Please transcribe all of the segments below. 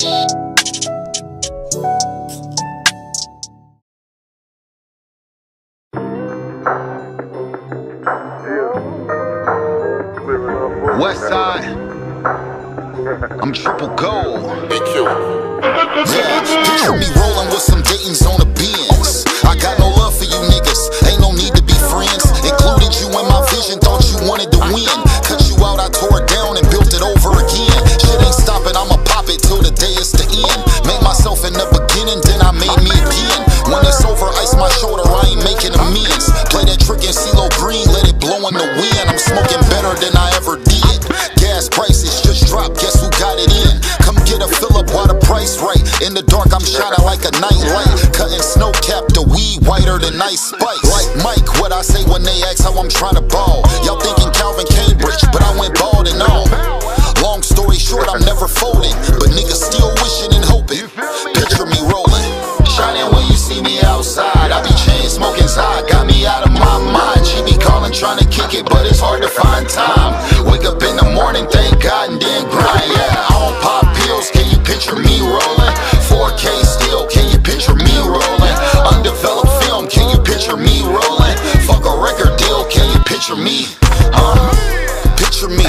West side, I'm triple gold. Yeah, picture me rolling with some Dayton's on the Benz. I got no love for you niggas, ain't no need to be friends. Included you in my vision, thought you wanted to win. Cut you out, I tore it down and built it over again. Shit ain't stopping, I'ma pop it till the day is the end. Made myself in the beginning, then I made me again. When it's over, ice my shoulder, I ain't making amends. Play that trick in CeeLo Green, let it blow in the wind. I'm smoking better than I ever did. Gas prices just dropped, guess who got it in? Come get a fill up while the price right. In the dark, I'm shining like a night light. Cutting snow cap, the weed whiter than ice spice. Like Mike, what I say when they ask how I'm trying to ball. Y'all thinking Calvin Cambridge, but I went bald and all. Long story short, I'm never folding, but niggas still wishing and hoping. Picture me rolling, shining when you see me outside. I be chain smoking side, got me out of my mind. She be calling, trying to kick it, but it's hard to find time. Wake up in the morning, thank God, and then grind. Yeah, I don't pop pills, can you picture me rolling? 4K still, can you picture me rolling? Undeveloped film, can you picture me rolling? Fuck a record deal, can you picture me? Picture me,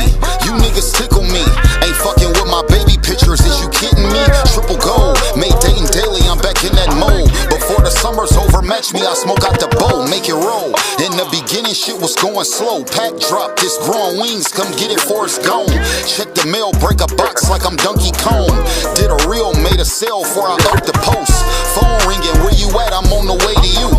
you niggas tickle me. Ain't fucking with my baby pictures, is you kidding me? Triple gold, made Dayton daily, I'm back in that mode. Before the summer's over, match me, I smoke out the bowl, make it roll. In the beginning, shit was going slow. Pack drop, this Bruen wings, come get it for it's gone. Check the mail, break a box like I'm Donkey Kong. Did a reel, made a sale before I up the post. Phone ringing, where you at? I'm on the way to you.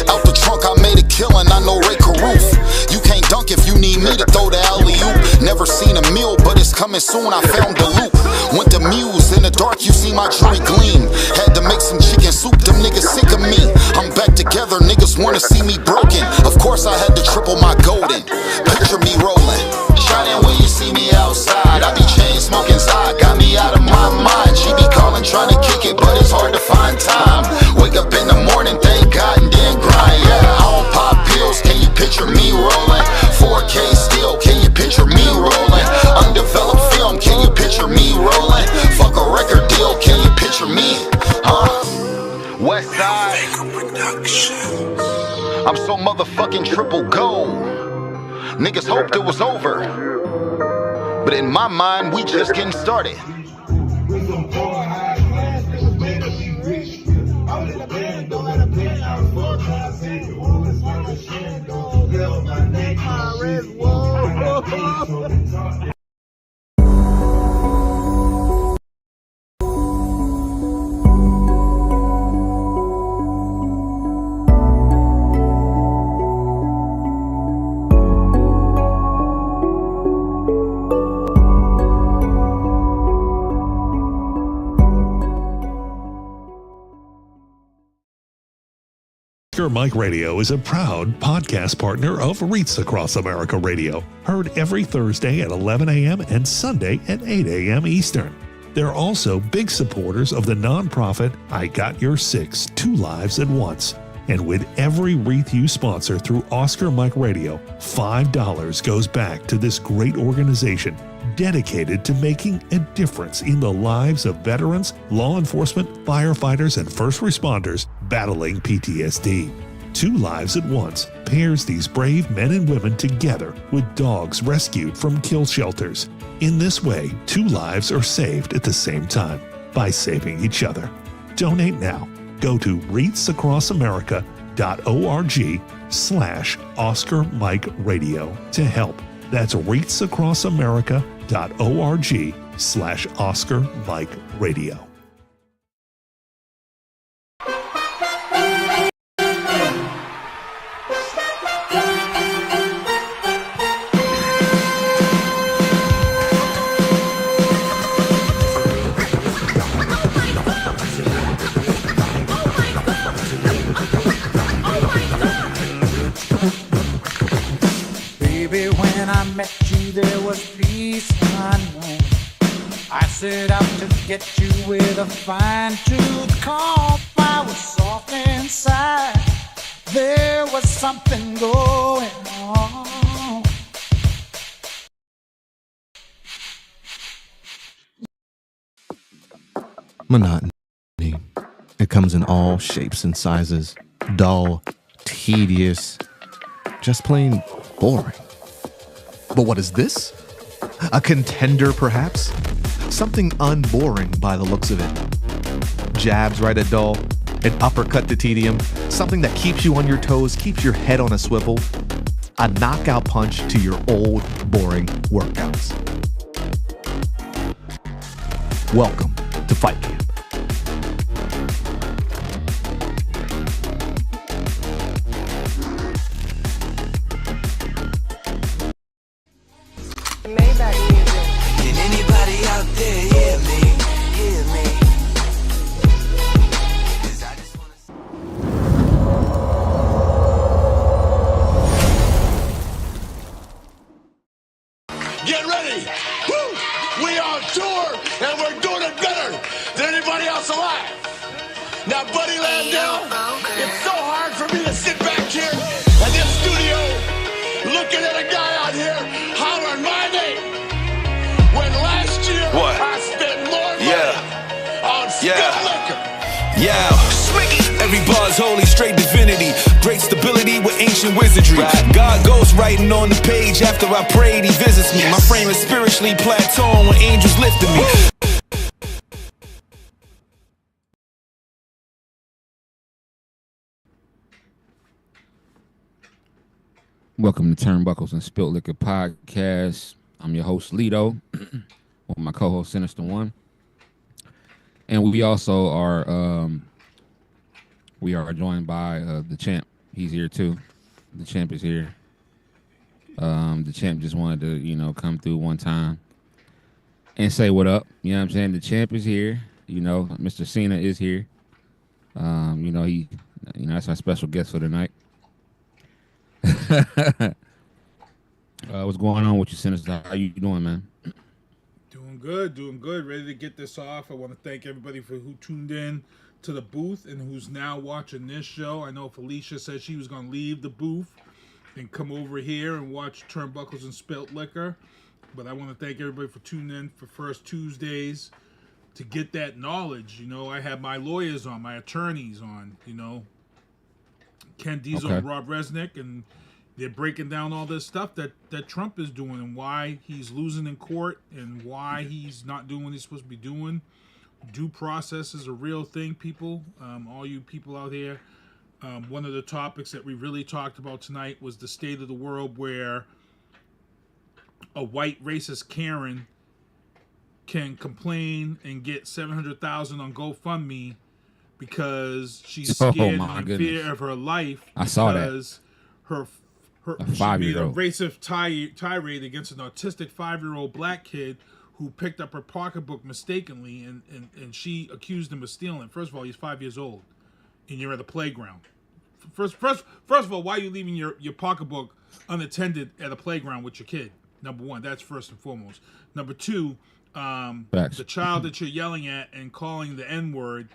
Out the trunk, I made a killing, I know Ray Caruth. You can't dunk if you need me to throw the alley-oop. Never seen a meal, but it's coming soon, I found the loop. Went to Muse, in the dark you see my jewelry gleam. Had to make some chicken soup, them niggas sick of me. I'm back together, niggas wanna see me broken. Of course I had to triple my golden. Picture me rolling, shining when you see me outside. I be chain smoking side, got me out of my mind. She be calling, trying to kick it, but it's hard to find time. Wake up in the morning, thank God, and then grind. Yeah, I don't pop pills, can you picture me rolling? 4K still, can you picture me rolling? Undeveloped film, can you picture me rolling? Fuck a record deal, can you picture me? West side, I'm so motherfucking triple gold. Niggas hoped it was over, but in my mind, we just getting started. Oscar Mike Radio is a proud podcast partner of Wreaths Across America Radio, heard every Thursday at 11 a.m. and Sunday at 8 a.m. Eastern. They're also big supporters of the nonprofit I Got Your Six, Two Lives at Once. And with every Wreath you sponsor through Oscar Mike Radio, $5 goes back to this great organization dedicated to making a difference in the lives of veterans, law enforcement, firefighters, and first responders battling PTSD. Two Lives at Once pairs these brave men and women together with dogs rescued from kill shelters. In this way, two lives are saved at the same time by saving each other. Donate now. Go to wreathsacrossamerica.org/Oscar Mike Radio to help. That's wreathsacrossamerica.org/Oscar Mike Radio. Met you, there was peace unknown. I set out to get you with a fine-tooth comb. I was soft inside. There was something going on. Monotony. It comes in all shapes and sizes. Dull, tedious, just plain boring. But what is this? A contender, perhaps? Something unboring by the looks of it. Jabs right at dull, an uppercut to tedium, something that keeps you on your toes, keeps your head on a swivel. A knockout punch to your old, boring workouts. Welcome to Fight Camp. Can anybody out there hear me? Hear me? 'Cause I just wanna Get ready! Woo! We are on tour, and we're doing it better than anybody else alive. Now, Buddy Landell, it's so hard for me to sit back here in this studio looking at a guy out here hollering my name when last year I spent more money on Spilt liquor. Yeah, every bar's holy, straight divinity. Great stability with ancient wizardry. God goes writing on the page after I prayed, he visits me. My frame is spiritually plateauing when angels lifted me. Welcome to Turnbuckles and Spilt Liquor Podcast. I'm your host, Lito, with my co-host, Sinista1. And we also are joined by the champ. He's here too. The champ is here. The champ just wanted to, come through one time and say what up. You know what I'm saying? The champ is here. Mr. Cena is here. That's our special guest for tonight. What's going on with you, Sinister? How you doing, man? Doing good. Ready to get this off. I want to thank everybody who tuned in to the booth and who's now watching this show. I know Felicia said she was going to leave the booth and come over here and watch Turnbuckles and Spilt Liquor. But I want to thank everybody for tuning in for First Tuesdays to get that knowledge. I have my lawyers on, my attorneys on, Ken Diesel and Rob Resnick, and they're breaking down all this stuff that Trump is doing and why he's losing in court and why he's not doing what he's supposed to be doing. Due process is a real thing, people. All you people out here. One of the topics that we really talked about tonight was the state of the world where a white racist Karen can complain and get $700,000 on GoFundMe because she's scared and in fear of her life. I saw that. Because her a 5-year-old. She made a racist tirade against an autistic 5-year-old black kid who picked up her pocketbook mistakenly, and she accused him of stealing. First of all, he's 5 years old, and you're at a playground. First of all, why are you leaving your pocketbook unattended at a playground with your kid? Number one, that's first and foremost. Number two, the child that you're yelling at and calling the N-word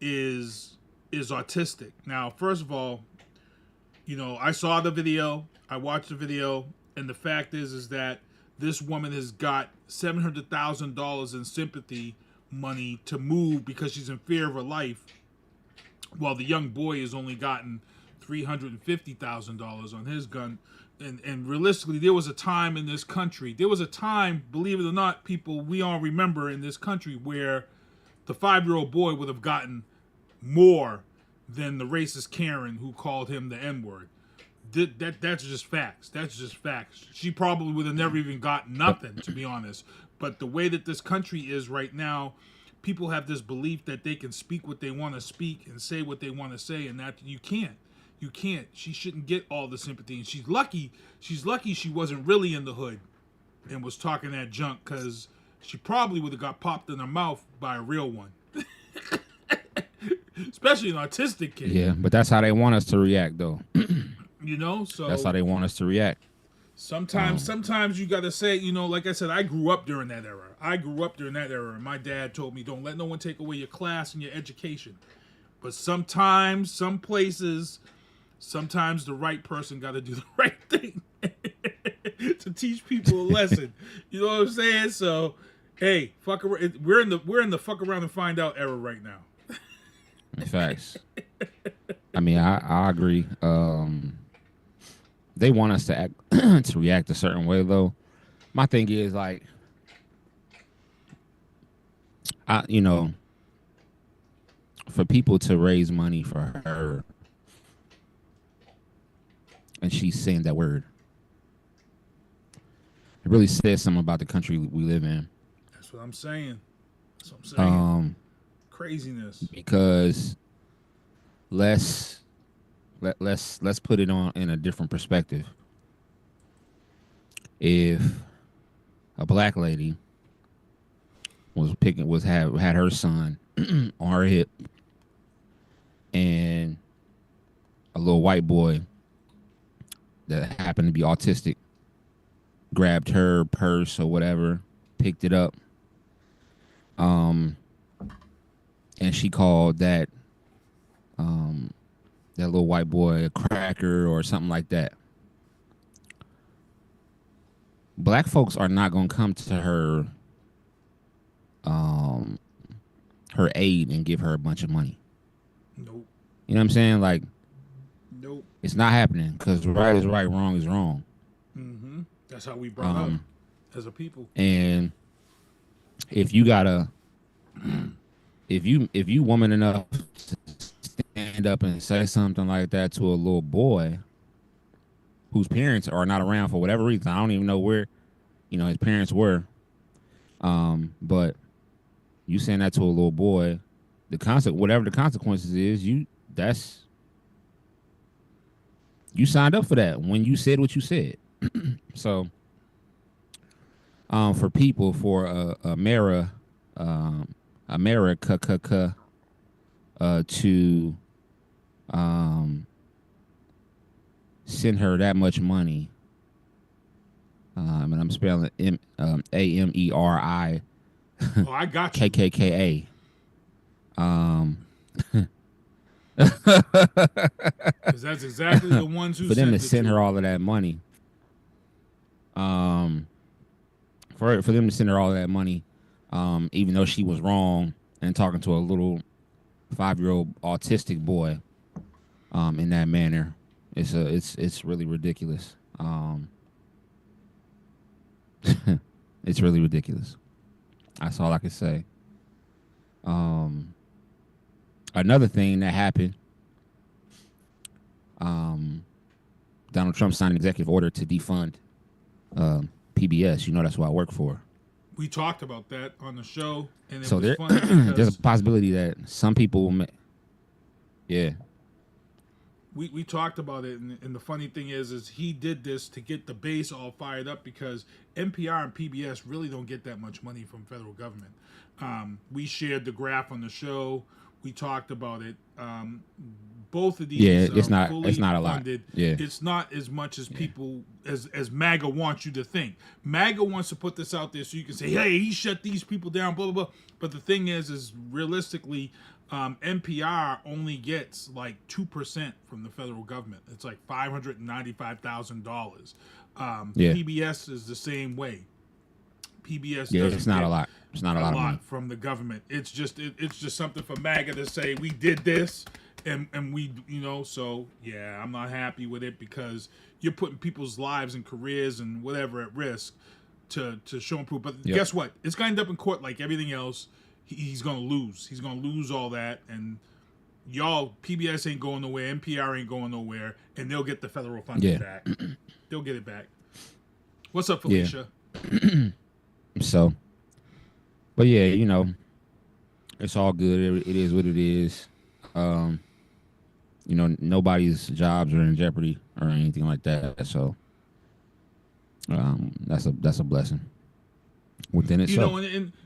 is autistic. Now, first of all, I saw the video, I watched the video, and the fact is that this woman has got $700,000 in sympathy money to move because she's in fear of her life, while the young boy has only gotten $350,000 on his gun. And realistically, there was a time in this country, believe it or not, people, we all remember in this country where the 5-year-old boy would have gotten more than the racist Karen who called him the N-word. That's just facts. She probably would have never even got nothing, to be honest. But the way that this country is right now, people have this belief that they can speak what they want to speak and say what they want to say, and that you can't. She shouldn't get all the sympathy. And she's lucky she wasn't really in the hood and was talking that junk, because she probably would have got popped in her mouth by a real one. Especially an autistic kid. Yeah, but that's how they want us to react, though. So that's how they want us to react. Sometimes you got to say, like I said, I grew up during that era. And my dad told me, don't let no one take away your class and your education. But sometimes, some places, sometimes the right person got to do the right thing to teach people a lesson. You know what I'm saying? So Hey, we're in the fuck around and find out era right now. Facts. I mean, I agree. They want us to act to react a certain way, though. My thing is like, for people to raise money for her, and she's saying that word, it really says something about the country we live in. That's what I'm saying. Craziness. Because let's put it on in a different perspective. If a black lady had her son on her hip, and a little white boy that happened to be autistic grabbed her purse or whatever, picked it up, and she called that little white boy a cracker or something like that. Black folks are not gonna come to her her aid and give her a bunch of money. Nope. You know what I'm saying? Like, nope. It's not happening, because right is right, wrong is wrong. Mm-hmm. That's how we brought up as a people. And if you woman enough to stand up and say something like that to a little boy whose parents are not around for whatever reason, I don't even know where, his parents were. But you saying that to a little boy, whatever the consequences is, you signed up for that when you said what you said. So, for people, for America to send her that much money, and I'm spelling Ameri. Oh, I got you. KKKA. Because that's exactly the ones who for them to sent send her all of that money. For them to send her all of that money, even though she was wrong and talking to a little 5-year-old autistic boy, in that manner, it's really ridiculous. It's really ridiculous. That's all I can say. Another thing that happened, Donald Trump signed an executive order to defund PBS. That's what I work for. We talked about that on the show, and it so was funny because there's a possibility that some people will We talked about it, and the funny thing is he did this to get the base all fired up, because NPR and PBS really don't get that much money from federal government. We shared the graph on the show. We talked about it. Both of these, it's not a lot. Funded. Yeah, it's not as much as people as MAGA wants you to think. MAGA wants to put this out there so you can say, "Hey, he shut these people down," blah blah blah. But the thing is realistically, NPR only gets like 2% from the federal government. It's like $595,000. PBS is the same way. PBS it's not a lot. It's not a lot of money from the government. It's just something for MAGA to say we did this, and we so yeah, I'm not happy with it, because you're putting people's lives and careers and whatever at risk to show and prove. But guess what? It's going to end up in court like everything else. He's going to lose. He's going to lose all that, and y'all, PBS ain't going nowhere, NPR ain't going nowhere, and they'll get the federal funding back. They'll get it back. What's up, Felicia? Yeah. So, but yeah, it's all good. It is what it is. Nobody's jobs are in jeopardy or anything like that. So, that's a blessing within itself.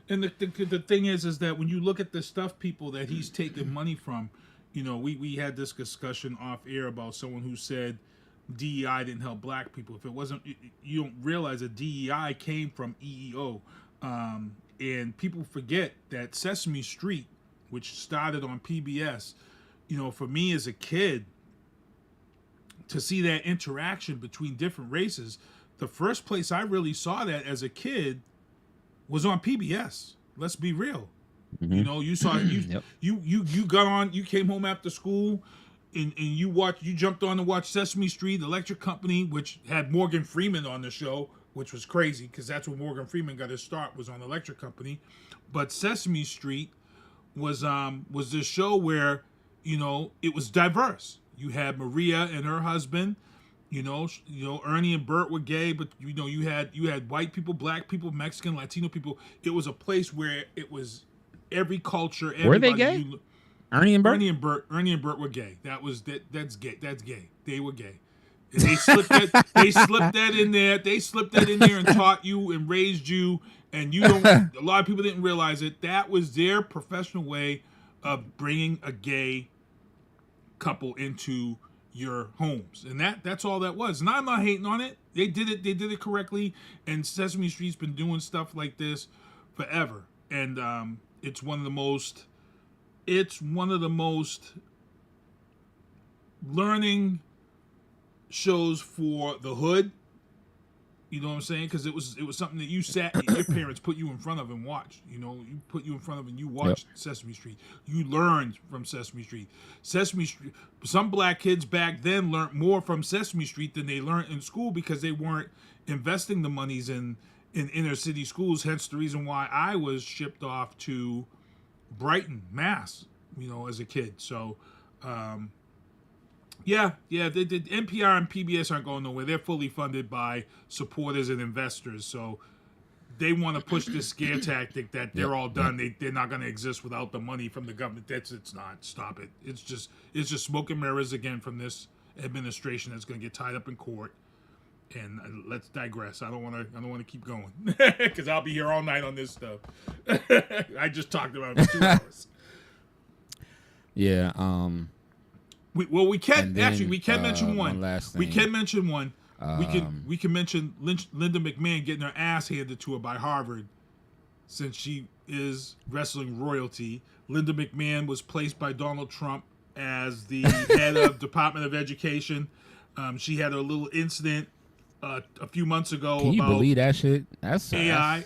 And the thing is that when you look at the stuff people that he's taking money from, we had this discussion off air about someone who said DEI didn't help black people. If it wasn't, you don't realize that DEI came from EEO. And people forget that Sesame Street, which started on PBS, for me as a kid, to see that interaction between different races, the first place I really saw that as a kid was on PBS. Let's be real. Mm-hmm. You know, you saw you got on. You came home after school, and you watched. You jumped on to watch Sesame Street, Electric Company, which had Morgan Freeman on the show, which was crazy because that's where Morgan Freeman got his start, was on Electric Company. But Sesame Street was this show where, you know, it was diverse. You had Maria and her husband. You know, Ernie and Bert were gay, but you know, you had white people, black people, Mexican, Latino people. It was a place where it was every culture. Were they gay? Ernie and Bert? Ernie and Bert were gay. That's gay. That's gay. They were gay. And they slipped that in there. They slipped that in there and taught you and raised you. And you don't. A lot of people didn't realize it. That was their professional way of bringing a gay couple into your homes, and that's all that was. And I'm not hating on it. They did it correctly, and Sesame Street's been doing stuff like this forever. And it's one of the most learning shows for the hood. You know what I'm saying? Because it was something that you your parents put you in front of and watched. You know, you put you in front of and you watched Sesame Street. You learned from Sesame Street. Sesame Street. Some black kids back then learned more from Sesame Street than they learned in school because they weren't investing the monies in inner city schools. Hence the reason why I was shipped off to Brighton, Mass. You know, as a kid. So. Yeah, the NPR and PBS aren't going nowhere. They're fully funded by supporters and investors, so they want to push this scare tactic that they're all done. They're not going to exist without the money from the government. It's not. Stop it. It's just smoke and mirrors again from this administration that's going to get tied up in court. And let's digress. I don't want to keep going because I'll be here all night on this stuff. I just talked about it for 2 hours. Yeah. We can mention one. Last thing. We can mention one. We can mention Linda McMahon getting her ass handed to her by Harvard, since she is wrestling royalty. Linda McMahon was placed by Donald Trump as the head of Department of Education. She had a little incident a few months ago. Can you believe that shit? That's AI.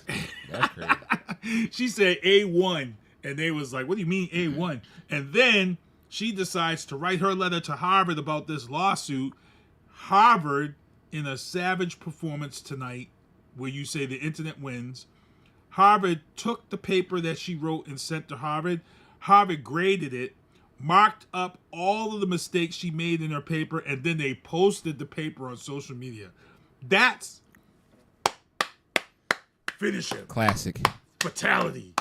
That's crazy. She said A1, and they was like, "What do you mean A1?" And then she decides to write her letter to Harvard about this lawsuit. Harvard, in a savage performance tonight, where you say the internet wins, Harvard took the paper that she wrote and sent to Harvard. Harvard graded it, marked up all of the mistakes she made in her paper, and then they posted the paper on social media. That's finish him. Classic. Fatality.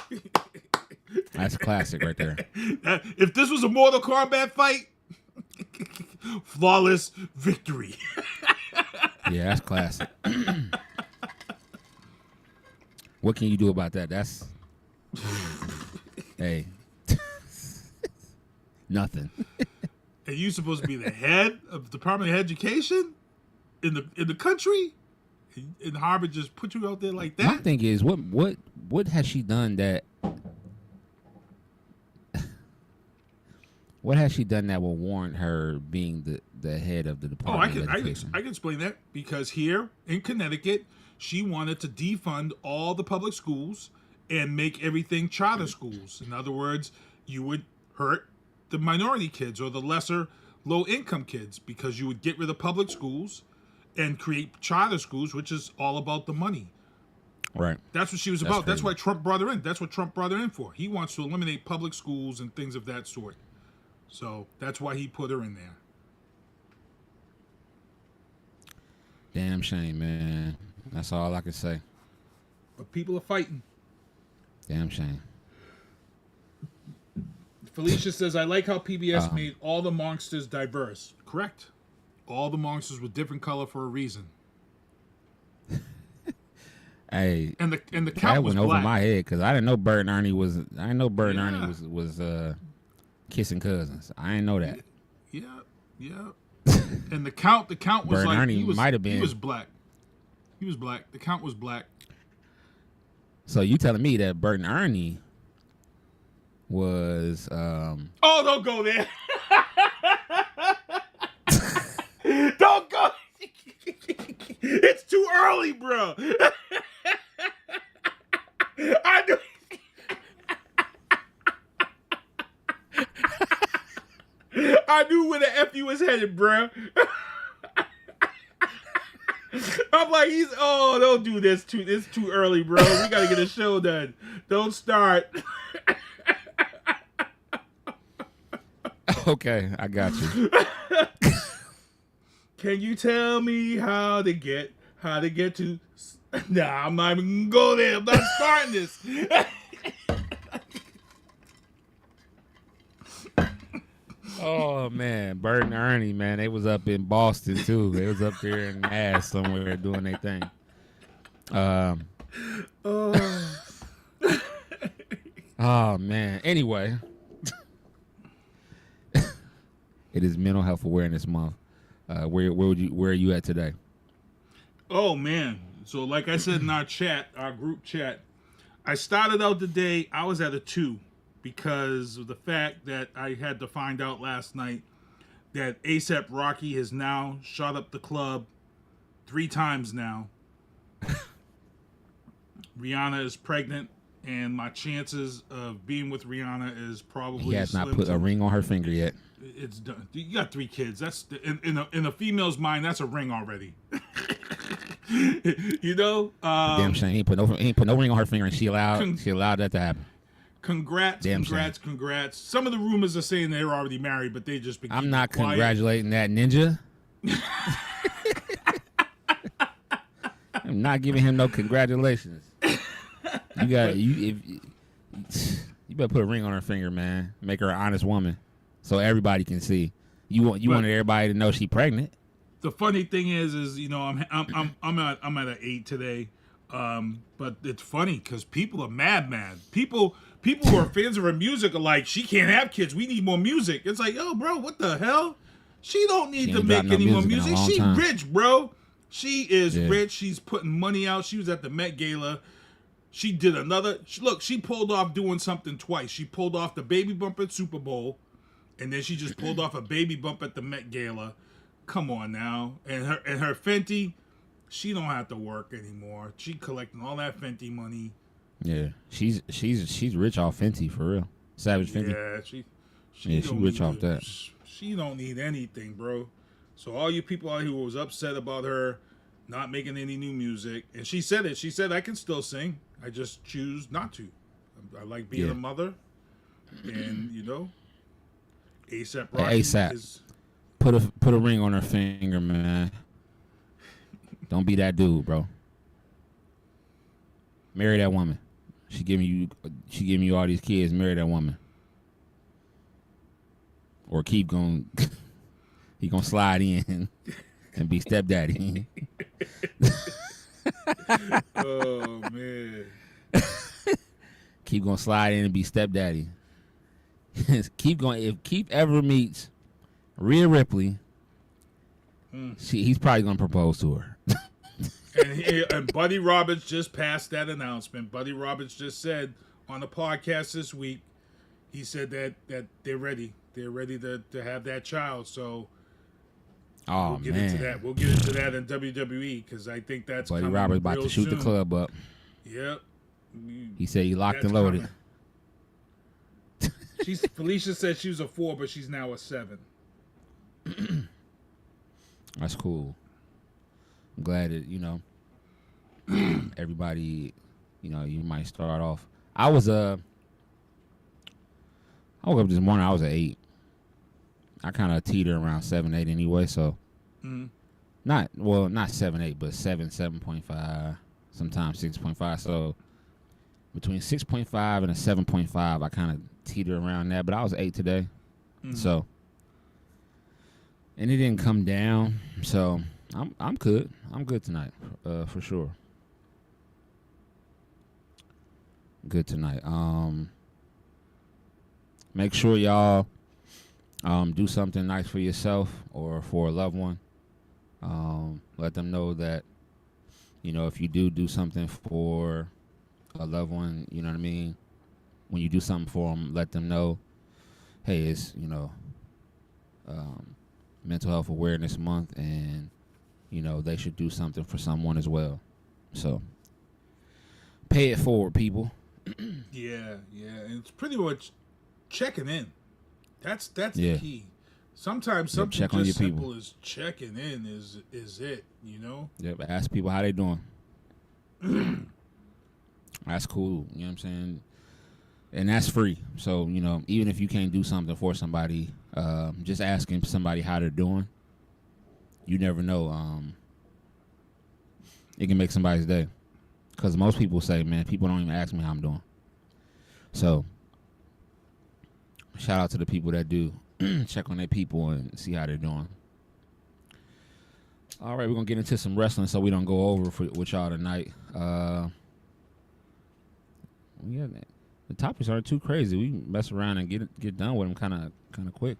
That's classic right there. If this was a Mortal Kombat fight, flawless victory. Yeah, that's classic. What can you do about that? That's hey, nothing. And you supposed to be the head of the Department of Education in the country, and Harvard just put you out there like that. My thing is, what has she done that? What has she done that will warrant her being the head of the Department of Education? I can explain that, because here in Connecticut, she wanted to defund all the public schools and make everything charter schools. In other words, you would hurt the minority kids or the lesser low-income kids, because you would get rid of public schools and create charter schools, which is all about the money. Right. That's what she was about. That's why Trump brought her in. That's what Trump brought her in for. He wants to eliminate public schools and things of that sort. So that's why he put her in there. Damn shame, man. That's all I can say. But people are fighting. Damn shame. Felicia says, I like how PBS made all the monsters diverse. Correct. All the monsters were different color for a reason. Hey, and the count that was went black. over my head because I didn't know Bert and Ernie was. I didn't know Bert and Ernie was kissing cousins. I didn't know that. Yeah. And the count was Bert like Ernie might have been. He was black. The count was black. So you telling me that Bert and Ernie was? Oh, don't go there. Don't go. It's too early, bro. I knew where the F you was headed, bruh. I'm like, don't do this. It's too early, bro. We gotta get a show done. Don't start. Okay, I got you. Can you tell me how to get to? Nah, I'm not even gonna go there. I'm not starting this. Oh man, Bert and Ernie, man, they was up in Boston too. They was up there in Mass somewhere doing their thing. Oh man. Anyway, it is Mental Health Awareness Month. Where are you at today? Oh man. So like I said in our group chat, I started out the day, I was at a 2 because of the fact that I had to find out last night that A$AP Rocky has now shot up the club 3 times now. Rihanna is pregnant, and my chances of being with Rihanna is probably He has not put a ring on her finger yet. It's done. You got 3 kids. That's in a female's mind. That's a ring already. You know. Damn shame. He ain't put no ring on her finger, and she allowed that to happen. Congrats. Some of the rumors are saying they're already married, but they just been. I'm not quiet. Congratulating that ninja. I'm not giving him no congratulations. You better put a ring on her finger, man. Make her an honest woman, so everybody can see. You wanted everybody to know she pregnant. The funny thing is you know I'm at an 8 today, but it's funny because people are mad. People who are fans of her music are like, she can't have kids. We need more music. It's like, yo, bro, what the hell? She don't need to make any more music. She rich, bro. She is rich. She's putting money out. She was at the Met Gala. She did another. Look, she pulled off doing something twice. She pulled off the baby bump at Super Bowl, and then she just pulled off a baby bump at the Met Gala. Come on now. And her Fenty, she don't have to work anymore. She collecting all that Fenty money. Yeah, she's rich off Fenty for real. Savage Fenty. Yeah, she rich off that. She don't need anything, bro. So all you people out here who was upset about her not making any new music, and she said it. She said, I can still sing. I just choose not to. I like being a mother, and you know, A$AP Rocky is. Put a ring on her finger, man. Don't be that dude, bro. Marry that woman. She giving you all these kids. Marry that woman. Or keep going. He gonna slide in and be stepdaddy. Oh man. Keep gonna slide in and be stepdaddy. Keep going. If Keith ever meets Rhea Ripley, he's probably gonna propose to her. and Buddy Roberts just passed that announcement. Buddy Roberts just said on the podcast this week, he said that they're ready. They're ready to have that child. So we'll get into that. We'll get into that in WWE because I think that's Buddy Roberts about to shoot the club up. Yep. He said he locked and loaded. Felicia said she was a 4, but she's now a 7. That's cool. I'm glad that, you know, everybody, you know, you might start off. I woke up this morning, I was at 8. I kind of teeter around 7, 8 anyway, so not 7, 8, but 7, 7.5, sometimes 6.5. So between 6.5 and a 7.5, I kind of teeter around that, but I was 8 today. So, and it didn't come down, so I'm good. I'm good tonight, for sure. Good tonight. Make sure y'all do something nice for yourself or for a loved one. Let them know that, you know, if you do something for a loved one, you know what I mean? When you do something for them, let them know, hey, it's, you know, Mental Health Awareness Month, and, you know, they should do something for someone as well. So, pay it forward, people. Yeah. And it's pretty much checking in. That's the key. Sometimes something check on just your simple people. as checking in is it, you know? Yep, ask people how they doing. That's cool. You know what I'm saying? And that's free. So, you know, even if you can't do something for somebody, just asking somebody how they're doing, you never know. It can make somebody's day. Because most people say, man, people don't even ask me how I'm doing. So, shout out to the people that do check on their people and see how they're doing. All right, we're going to get into some wrestling so we don't go over with y'all tonight. Yeah, the topics aren't too crazy. We can mess around and get done with them kind of quick.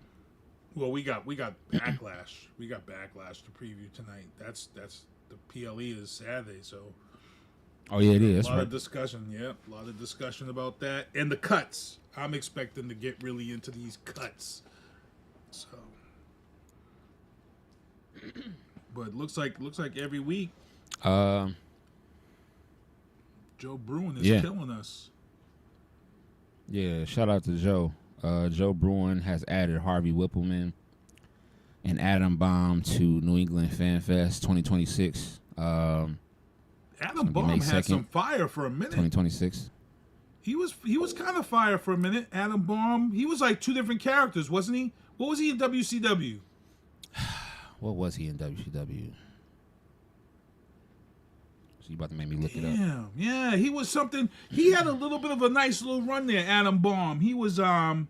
Well, we got Backlash. We got Backlash to preview tonight. That's the PLE is Saturday, so Oh yeah, it is. a lot of discussion. Yeah, a lot of discussion about that and the cuts. I'm expecting to get really into these cuts. So, but looks like every week, Joe Bruen is killing us. Yeah, shout out to Joe. Joe Bruen has added Harvey Whippleman and Adam Bomb to New England Fan Fest 2026. Adam Bomb had some fire for a minute. 2026. He was kind of fire for a minute. Adam Bomb. He was like two different characters, wasn't he? What was he in WCW? What was he in WCW? So you about to make me look it up. Yeah, he was something. He had a little bit of a nice little run there, Adam Bomb. He was I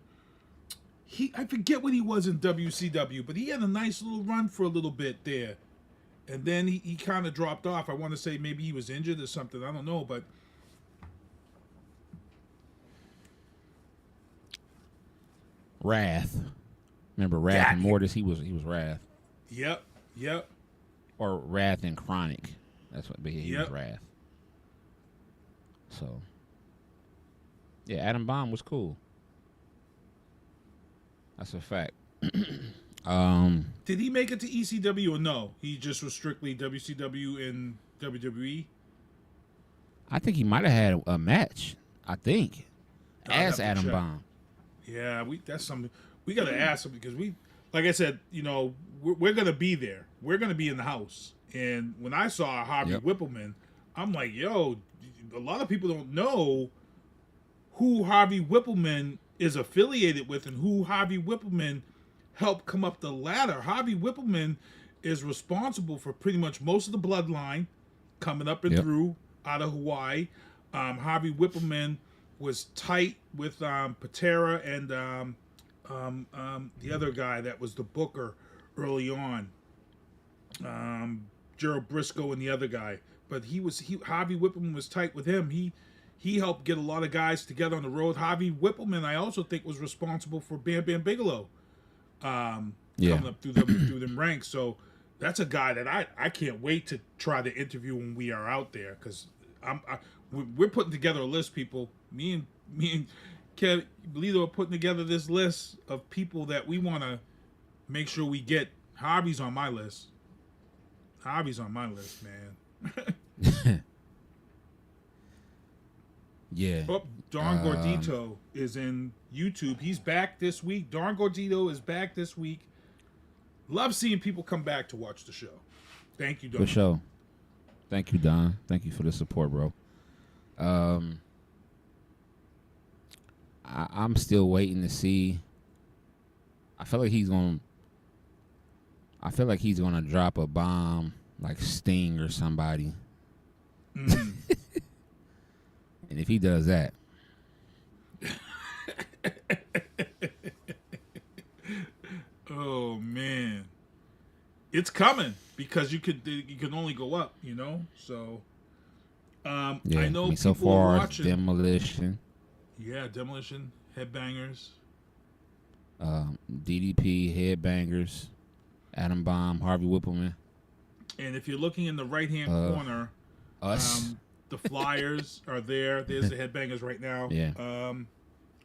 forget what he was in WCW, but he had a nice little run for a little bit there. And then he kind of dropped off. I want to say maybe he was injured or something. I don't know, but Wrath. Remember Wrath and Mortis? He was Wrath. Yep. Or Wrath and Chronic. That's what he was Wrath. So yeah, Adam Bomb was cool. That's a fact. Did he make it to ECW or no? He just was strictly WCW and WWE? I think he might have had a match. I think. As Adam check. Bomb. Yeah, that's something we got to ask him because like I said, you know, we're going to be there. We're going to be in the house. And when I saw Harvey Whippleman, I'm like, yo, a lot of people don't know who Harvey Whippleman is affiliated with and who Harvey Whippleman helped come up the ladder. Harvey Whippleman is responsible for pretty much most of the bloodline coming up and through out of Hawaii. Harvey Whippleman was tight with Patera and the other guy that was the booker early on. Gerald Briscoe and the other guy. But Harvey Whippleman was tight with him. He helped get a lot of guys together on the road. Harvey Whippleman, I also think, was responsible for Bam Bam Bigelow coming up through them ranks. So that's a guy that I can't wait to try to interview when we are out there because we're putting together a list, people. Me and Kev Lito are putting together this list of people that we want to make sure we get. Harvey's on my list. Harvey's on my list, man. Yeah. Oh, Don Gordito is in YouTube. He's back this week. Don Gordito is back this week. Love seeing people come back to watch the show. Thank you, Don. For sure. Thank you, Don. Thank you for the support, bro. I'm still waiting to see. I feel like he's gonna drop a bomb like Sting or somebody. And if he does that, oh man, it's coming because you can only go up, you know. So, I know so people are far watching. Demolition. Yeah, Demolition, Headbangers, DDP, Headbangers, Adam Bomb, Harvey Whippleman. And if you're looking in the right-hand corner, us. The Flyers are there. There's the Headbangers right now. Yeah.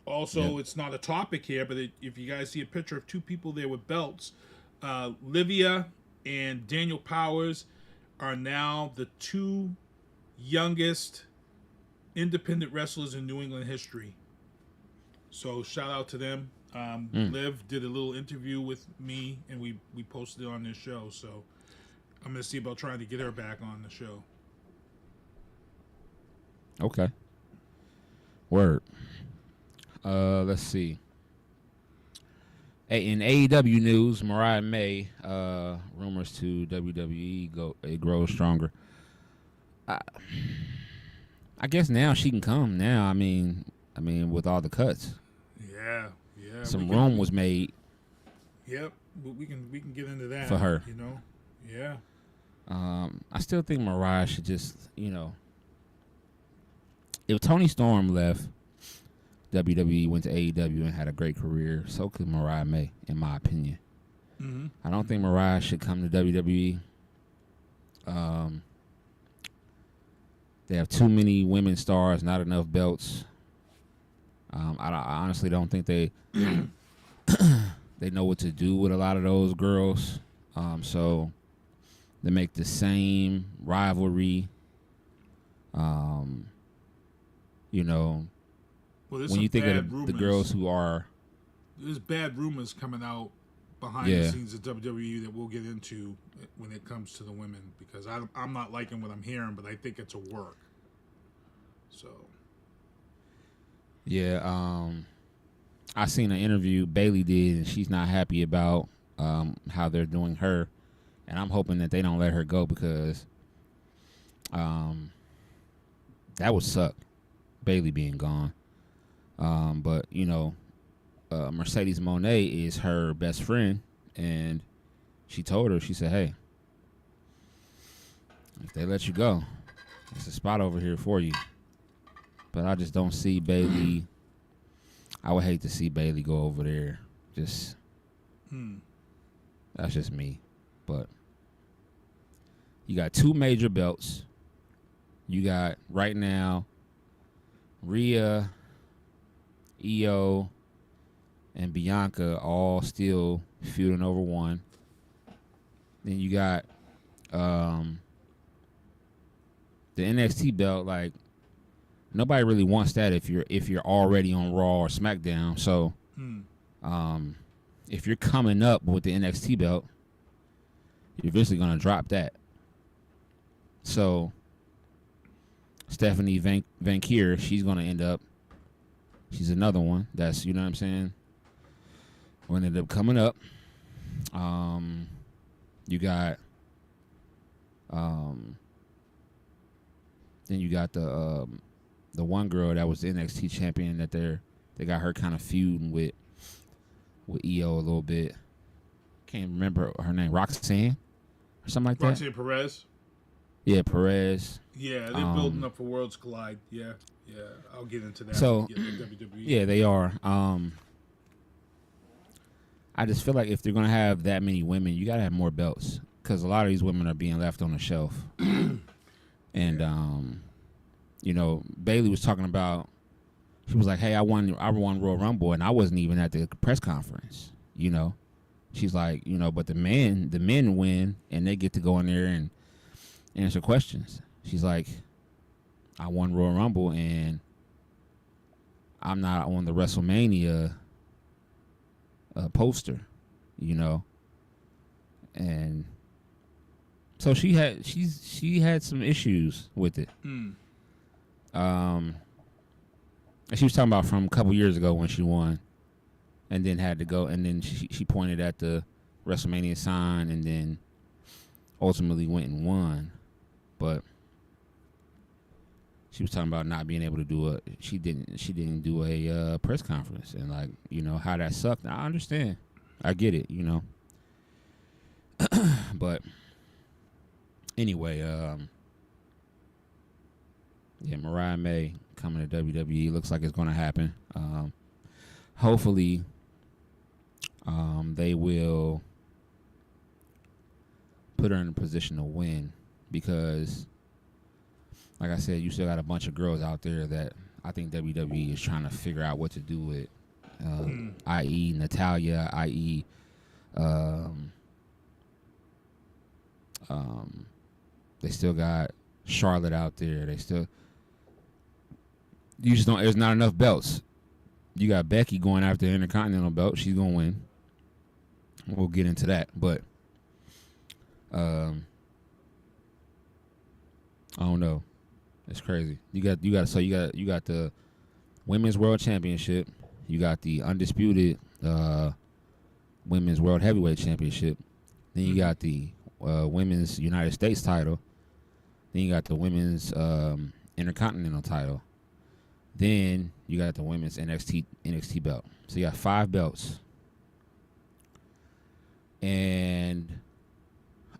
Also, it's not a topic here, but if you guys see a picture of two people there with belts, Livia and Daniel Powers are now the two youngest independent wrestlers in New England history. So shout out to them. Liv did a little interview with me, and we posted it on this show. So I'm gonna see about trying to get her back on the show. Okay. Word. Let's see. In AEW news, Mariah May, rumors to WWE it grows stronger. I guess now she can come. Now, I mean, with all the cuts. Yeah. Some room was made. Yep, but we can get into that for her. You know. Yeah. I still think Mariah should just, if Toni Storm left WWE, went to AEW and had a great career, so could Mariah May, in my opinion. Mm-hmm. I don't think Mariah should come to WWE. They have too many women stars, not enough belts. I honestly don't think they they know what to do with a lot of those girls. So they make the same rivalry. Well, when you think of the girls who are, there's bad rumors coming out behind the scenes of WWE that we'll get into when it comes to the women, because I'm not liking what I'm hearing, but I think it's a work. So. Yeah, I seen an interview Bailey did, and she's not happy about how they're doing her, and I'm hoping that they don't let her go, because that would suck, Bailey being gone. But Mercedes Moné is her best friend, and she told her, she said, "Hey, if they let you go, there's a spot over here for you." But I just don't see Bailey. I would hate to see Bailey go over there. Just that's just me. But you got two major belts. You got right now Rhea, Io, and Bianca all still feuding over one. Then you got the NXT belt. Like, nobody really wants that if you're already on Raw or SmackDown. So if you're coming up with the NXT belt, you're eventually gonna drop that. So Stephanie Vankier, she's gonna end up. She's another one that's, you know what I'm saying, going to end up coming up. You got then you got the one girl that was the NXT champion that they got her kind of feuding with EO a little bit. Can't remember her name, Roxanne or something like that. Roxanne Perez. Yeah, Perez. Yeah, they're building up for Worlds Collide. Yeah, I'll get into that. So WWE. Yeah, they are. I just feel like if they're gonna have that many women, you gotta have more belts, because a lot of these women are being left on the shelf. And Bailey was talking about. She was like, "Hey, I won Royal Rumble, and I wasn't even at the press conference." She's like, but the men win, and they get to go in there and answer questions. She's like, "I won Royal Rumble, and I'm not on the WrestleMania poster," and so she had some issues with it. And she was talking about from a couple years ago when she won, and then had to go, and then she pointed at the WrestleMania sign, and then ultimately went and won. But she was talking about not being able to do she didn't do a press conference, and how that sucked. I understand, I get it, but anyway, Mariah May coming to WWE looks like it's going to happen. Hopefully, they will put her in a position to win, because, like I said, you still got a bunch of girls out there that I think WWE is trying to figure out what to do with, i.e. Natalya, i.e. They still got Charlotte out there. You just don't. There's not enough belts. You got Becky going after the Intercontinental belt. She's gonna win. We'll get into that, but I don't know. It's crazy. You got the Women's World Championship. You got the undisputed Women's World Heavyweight Championship. Then you got the Women's United States title. Then you got the Women's Intercontinental title. Then you got the Women's NXT belt. So you got 5 belts. And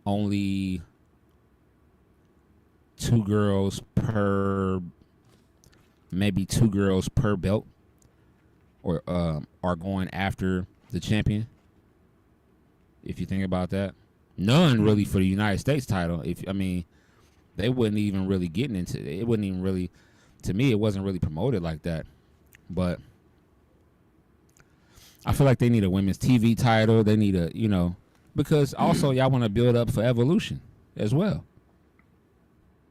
only 2 girls per, maybe 2 girls per belt, or are going after the champion. If you think about that, none really for the United States title. They wouldn't even really getting into it. It wouldn't even really, to me, it wasn't really promoted like that. But I feel like they need a women's TV title. They need because also y'all want to build up for Evolution as well.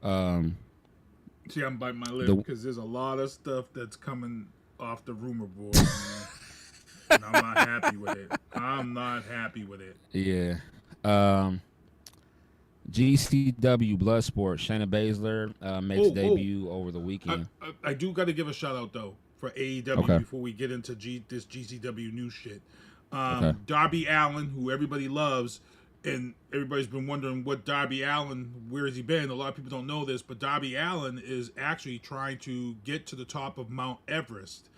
See, I'm biting my lip because there's a lot of stuff that's coming off the rumor board, man. And I'm not happy with it. Yeah. GCW Bloodsport, Shayna Basler makes debut over the weekend. I do got to give a shout out though for AEW before we get into this GCW new shit. Darby Allin, who everybody loves, and everybody's been wondering what Darby Allin, where has he been? A lot of people don't know this, but Darby Allin is actually trying to get to the top of Mount Everest.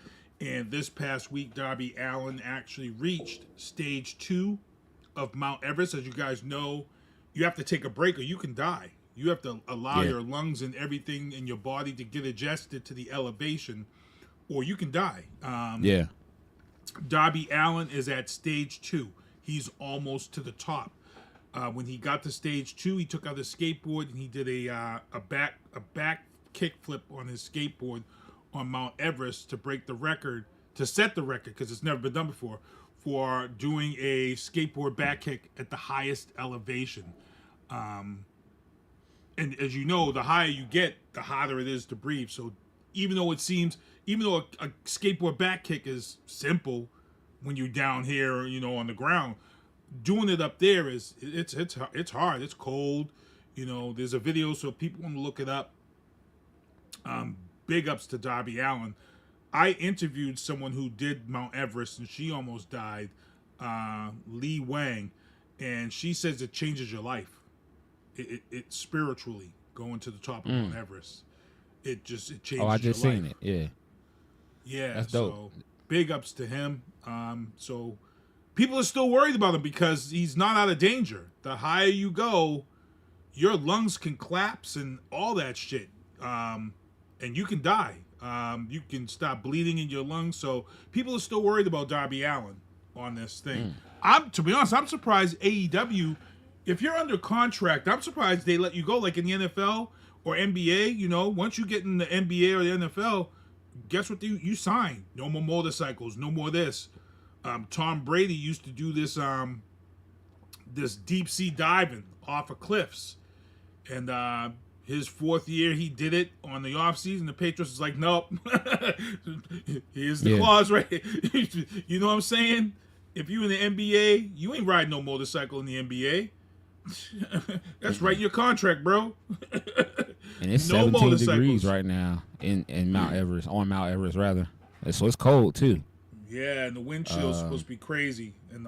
And this past week, Darby Allin actually reached stage 2 of Mount Everest. As you guys know, you have to take a break or you can die. You have to allow your lungs and everything in your body to get adjusted to the elevation, or you can die. Darby Allin is at stage 2. He's almost to the top. When he got to stage 2, he took out his skateboard and he did a back kick flip on his skateboard on Mount Everest to break the record, to set the record, because it's never been done before, for doing a skateboard back kick at the highest elevation. And as you know, the higher you get, the harder it is to breathe. So even though a skateboard back kick is simple when you're down here, on the ground, doing it up there it's hard. It's cold. There's a video, so if people want to look it up. Big ups to Darby Allin. I interviewed someone who did Mount Everest and she almost died, Lee Wang, and she says it changes your life. It spiritually going to the top of Mount Everest. It changes your life. I just seen it. Yeah. Yeah, that's dope. So big ups to him. So people are still worried about him because he's not out of danger. The higher you go, your lungs can collapse and all that shit. And you can die. You can stop bleeding in your lungs. So people are still worried about Darby Allin on this thing. To be honest, I'm surprised AEW, if you're under contract, I'm surprised they let you go like in the NFL or NBA. Once you get in the NBA or the NFL, guess what? You sign. No more motorcycles. No more this. Tom Brady used to do this this deep sea diving off of cliffs. And his 4th year, he did it on the offseason. The Patriots was like, nope. Here's the clause right here. You know what I'm saying? If you in the NBA, you ain't riding no motorcycle in the NBA. That's right in your contract, bro. And it's 17 degrees right now in Mount Everest, on Mount Everest, rather. So it's cold, too. Yeah, and the wind chill's supposed to be crazy. And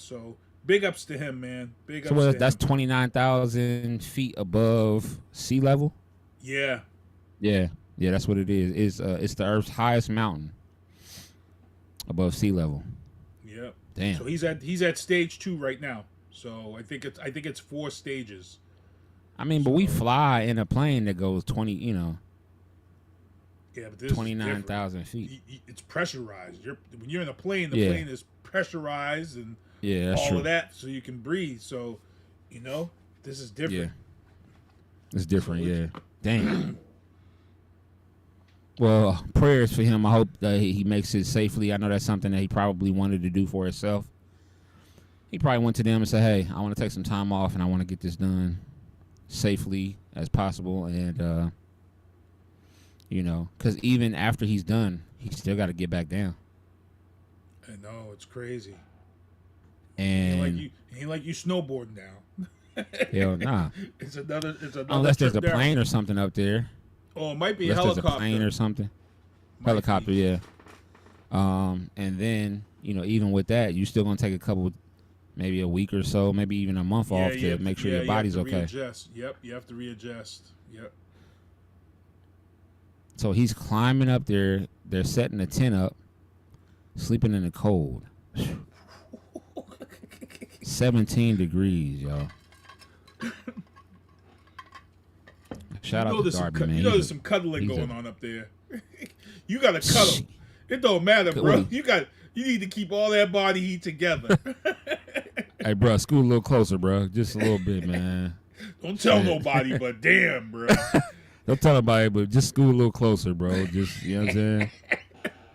so big ups to him, man. Big ups to him. That's 29,000 feet above sea level? Yeah. Yeah, that's what it is. It's the Earth's highest mountain above sea level. Yep. Damn. So he's at stage 2 right now. So I think it's 4 stages. But we fly in a plane that goes 20, Yeah, but this 29,000 feet. It's pressurized. When you're in a plane, the plane is pressurized and that's all true. of that, so you can breathe. So, this is different. Yeah. It's different, yeah. Damn. Well, prayers for him. I hope that he makes it safely. I know that's something that he probably wanted to do for himself. He probably went to them and said, hey, I want to take some time off and I want to get this done safely as possible. And, because even after he's done, he still got to get back down. I know, it's crazy. And ain't like you snowboarding now. hell nah. It's another Unless there's a trip down. plane or something up there. Oh, it might be a Unless there's helicopter. a plane or something. Might Helicopter, be. yeah. And then, even with that, you still gonna take a couple, maybe a week or so, maybe even a month off to make sure your body's okay. Readjust. Yep, you have to readjust. Yep. So he's climbing up there. They're setting the tent up, sleeping in the cold. 17 degrees, y'all. Shout out to Darby, man. You know there's some cuddling going on up there. You got to cuddle. It don't matter, bro. You need to keep all that body heat together. Hey, bro, scoot a little closer, bro. Just a little bit, man. Don't tell nobody, but damn, bro. Don't tell nobody, but just scoot a little closer, bro. Just, you know what I'm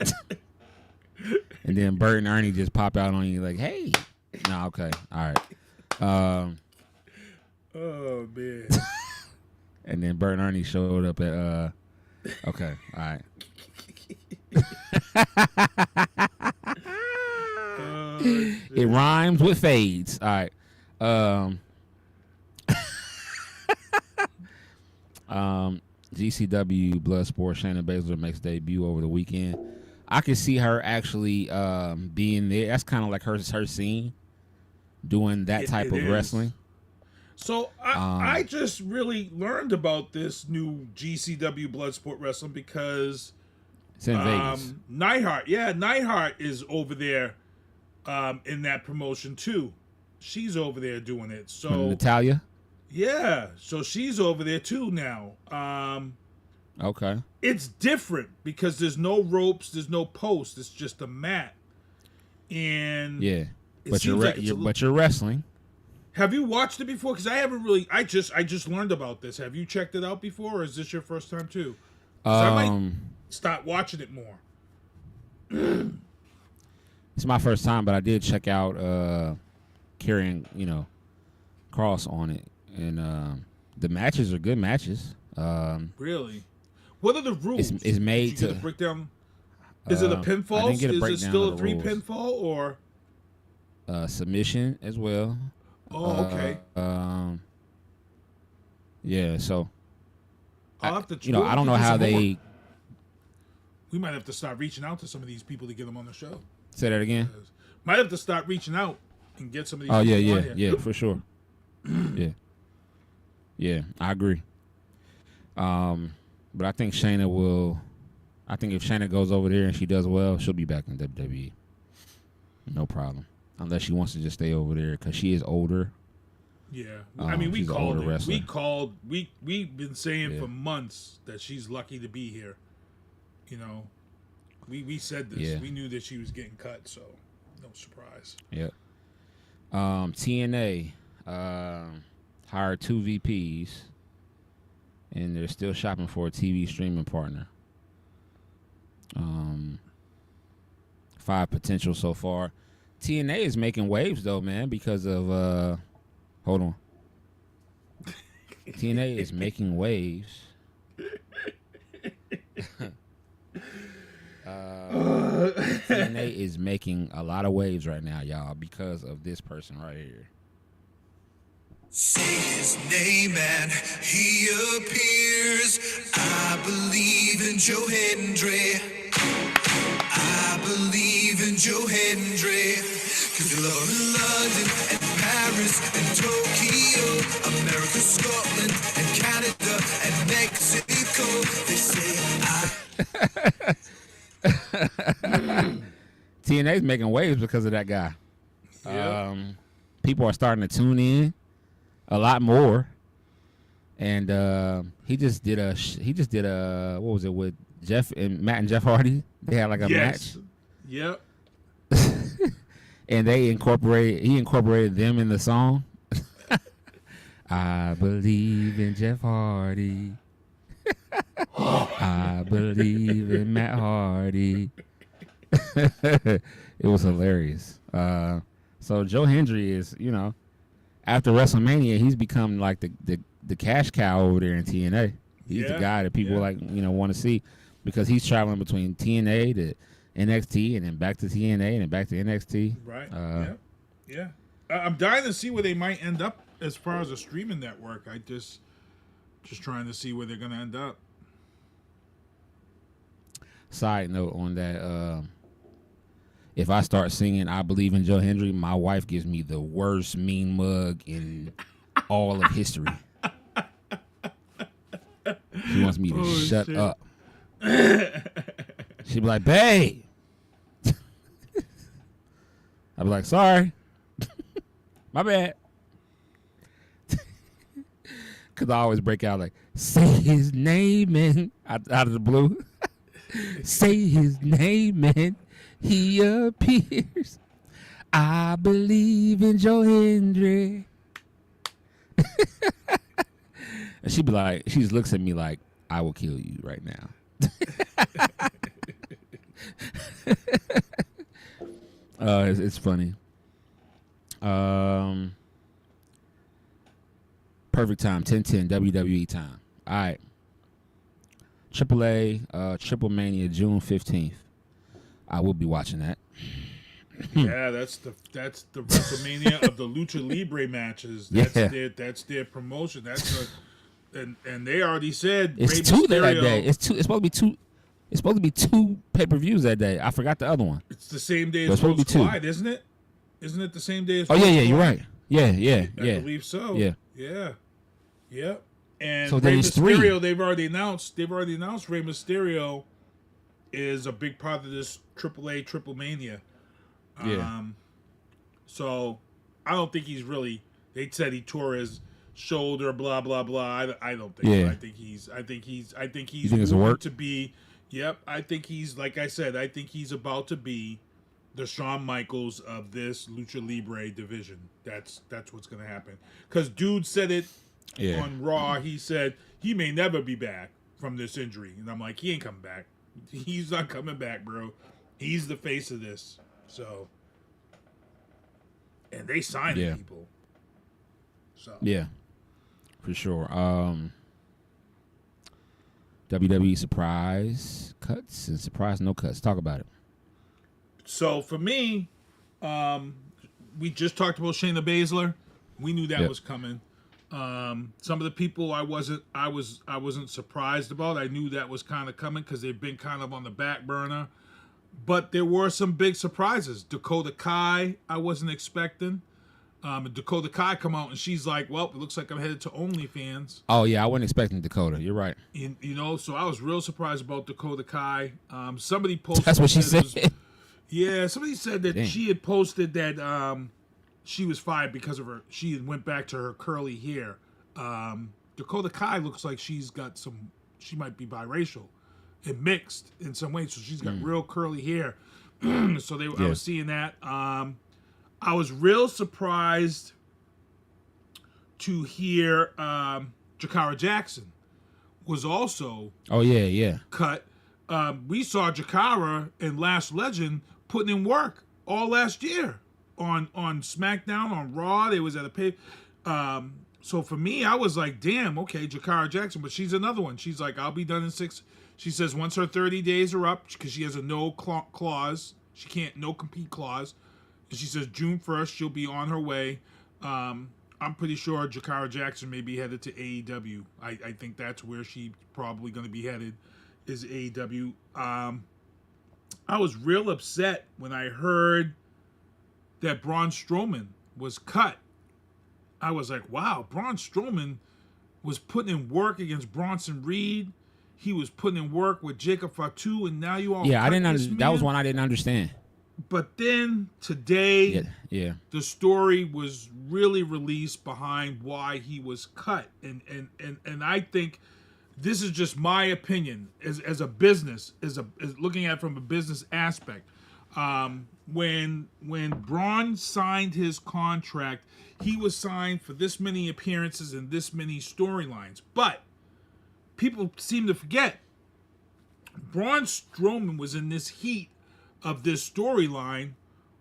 saying? And then Bert and Ernie just pop out on you like, hey. No, okay. All right. Oh, man. And then Bert and Ernie showed up at, okay. All right. It rhymes with fades. All right. GCW Bloodsport, Shayna Basler makes debut over the weekend. I can see her actually being there. That's kind of like her scene, doing that type of wrestling. So I just really learned about this new GCW Bloodsport wrestling because it's in Vegas. Neidhart is over there in that promotion too. She's over there doing it. So Natalia? Yeah, so she's over there too now. Okay. It's different because there's no ropes, there's no posts. It's just a mat. And yeah, but you're wrestling. Have you watched it before? Because I haven't really. I just learned about this. Have you checked it out before, or is this your first time too? I might start watching it more. It's my first time, but I did check out Karrion, Kross on it, and the matches are good matches. Really? What are the rules? It's made Did you get a breakdown. Is it a pinfall? I didn't get a is breakdown it still of a the 3 rules. pinfall or Submission as well? Oh, okay. Yeah, so I'll have to. I don't know how they. We might have to start reaching out to some of these people to get them on the show. Say that again. Might have to start reaching out and get some of these. Oh people on here. yeah, for sure. yeah, I agree. But I think Shayna will. I think if Shayna goes over there and she does well, she'll be back in WWE. No problem. Unless she wants to just stay over there because she is older. Yeah, I mean, we called it. Wrestler. We've been saying for months that she's lucky to be here. We said this. Yeah. We knew that she was getting cut, so no surprise. Yep. TNA hired 2 VPs, and they're still shopping for a TV streaming partner. 5 potential so far. TNA is making waves though, man, because of hold on. TNA is making waves. TNA is making a lot of waves right now, y'all, because of this person right here. Say his name and he appears. I believe in Joe Hendry. I believe in Joe Hendry. Cause you love in London and Paris and Tokyo, America, Scotland and Canada and Mexico. They say TNA's making waves because of that guy. Yeah. People are starting to tune in a lot more, and he just did a what was it with Matt and Jeff Hardy? They had like a match. Yep. And he incorporated them in the song. I believe in Jeff Hardy. I believe in Matt Hardy. It was hilarious. So Joe Hendry is, after WrestleMania, he's become like the cash cow over there in TNA. He's the guy that people want to see because he's traveling between TNA to NXT and then back to TNA and then back to NXT. Right. Yeah. I'm dying to see where they might end up as far as a streaming network. I just trying to see where they're gonna end up. Side note on that, if I start singing "I Believe in Joe Hendry," my wife gives me the worst mean mug in all of history. She wants me to shut up. She'd be like, "Babe," I'd be like, "Sorry, my bad." Cause I always break out like, "Say his name and out of the blue." Say his name and he appears. I believe in Joe Hendry. And she'd be like, she just looks at me like, I will kill you right now. It's funny. Perfect time, 10:10 WWE time. All right. AAA Triple Mania June 15th. I will be watching that. Yeah, that's the WrestleMania of the Lucha Libre matches. That's their promotion. And they already said it's Rey two Mysterio, that day. It's supposed to be two. It's supposed to be two pay-per-views that day. I forgot the other one. It's the same day It's as supposed to Worlds be two. Collide, isn't it? Isn't it the same day as? Oh Worlds yeah, you're Collide? right. Yeah. I believe so. Yeah. And So Rey then it's Mysterio, three. they've already announced Rey Mysterio is a big part of this AAA Triple Mania. Yeah. So I don't think he's really. They said he tore his shoulder, blah blah blah. I don't think. Yeah. So. I think he's You think it's a moving work? to be. Yep. I think he's like I said. I think he's about to be the Shawn Michaels of this Lucha Libre division. That's what's gonna happen. Because dude said it on Raw. He said he may never be back from this injury, and I'm like, he ain't coming back. He's not coming back, bro. He's the face of this. So, and they signed people. So Yeah, for sure. WWE surprise cuts and surprise no cuts. Talk about it. So for me, we just talked about Shayna Basler. We knew that was coming. Some of the people I wasn't surprised about. I knew that was kind of coming because they've been kind of on the back burner. But there were some big surprises. Dakota Kai, I wasn't expecting. Dakota Kai come out and she's like, "Well, it looks like I'm headed to OnlyFans." Oh yeah, I wasn't expecting Dakota. You're right. So I was real surprised about Dakota Kai. Somebody posted. That's what she said. Somebody said that she had posted that she was fired because of she had went back to her curly hair. Dakota Kai looks like she's got she might be biracial and mixed in some way, so she's got real curly hair. So I was seeing that. I was real surprised to hear Jakara Jackson was also cut. We saw Jakara in Last Legend putting in work all last year on SmackDown, on Raw. They was at a pay. So for me, I was like, damn, okay, Jakara Jackson. But she's another one. She's like, I'll be done in 6. She says once her 30 days are up, because she has a no clause. She can't, no compete clause. And she says June 1st, she'll be on her way. I'm pretty sure Jakara Jackson may be headed to AEW. I think that's where she's probably going to be headed, is AEW. I was real upset when I heard that Braun Strowman was cut. I was like, wow, Braun Strowman was putting in work against Bronson Reed. He was putting in work with Jacob Fatu, and now you all I didn't. That was one I didn't understand. But then today, the story was really released behind why he was cut, and I think this is just my opinion as a business, as looking at it from a business aspect. When Braun signed his contract, he was signed for this many appearances and this many storylines. But people seem to forget, Braun Strowman was in this heat of this storyline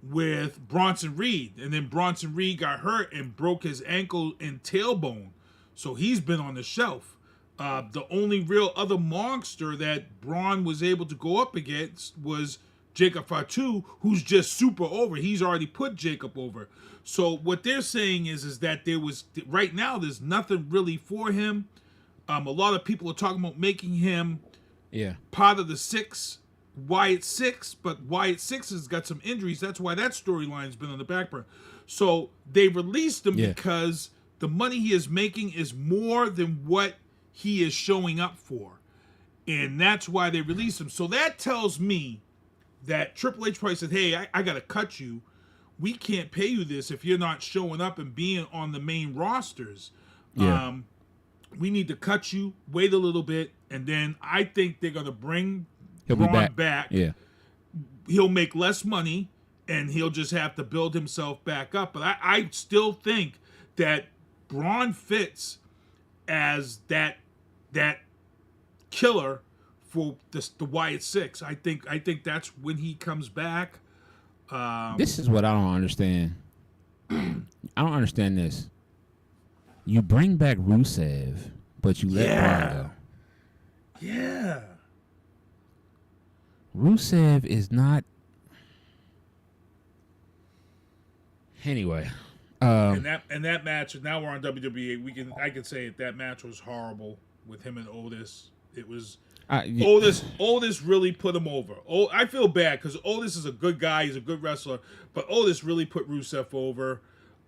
with Bronson Reed, and then Bronson Reed got hurt and broke his ankle and tailbone, so he's been on the shelf. The only real other monster that Braun was able to go up against was Jacob Fatu, who's just super over. He's already put Jacob over. So what they're saying is that right now there's nothing really for him. A lot of people are talking about making him part of the Wyatt 6, but Wyatt 6 has got some injuries. That's why that storyline's been on the back burner. So they released him because the money he is making is more than what he is showing up for. And that's why they released him. So that tells me that Triple H probably said, hey, I got to cut you. We can't pay you this if you're not showing up and being on the main rosters. Yeah. We need to cut you, wait a little bit, and then I think they're going to bring He'll be Braun back. Yeah. He'll make less money, and he'll just have to build himself back up. But I still think that Braun fits as that killer for the Wyatt 6. I think that's when he comes back. This is what I don't understand. I don't understand this. You bring back Rusev, but you let Braun go. Yeah. Rusev is not. Anyway, and that match. Now we're on WWE. I can say it. That match was horrible with him and Otis. It was Otis really put him over. I feel bad because Otis is a good guy. He's a good wrestler, but Otis really put Rusev over.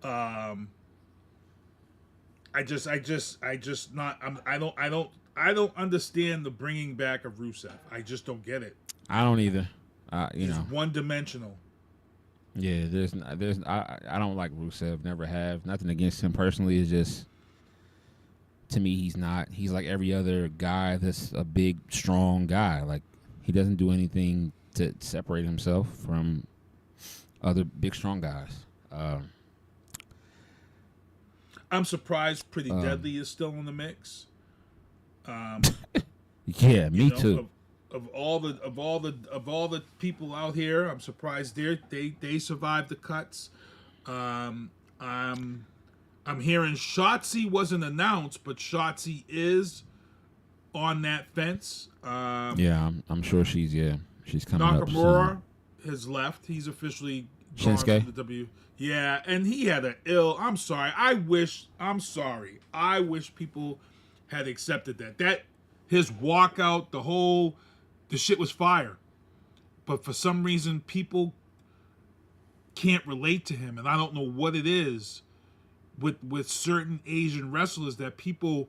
I don't understand the bringing back of Rusev. I just don't get it. I don't either. He's one-dimensional. Yeah, I don't like Rusev. Never have. Nothing against him personally. It's just, to me, he's not. He's like every other guy that's a big, strong guy. Like, he doesn't do anything to separate himself from other big, strong guys. I'm surprised Pretty Deadly is still in the mix. Yeah, me too. Of all the people out here, I'm surprised they survived the cuts. I'm hearing Shotzi wasn't announced, but Shotzi is on that fence. Yeah, I'm sure she's coming up soon. Nakamura has left. He's officially gone Shinsuke? from the W. Yeah, and he had an ill. I'm sorry. I wish people had accepted that his walkout, the shit was fire. But for some reason, people can't relate to him, and I don't know what it is with certain Asian wrestlers that people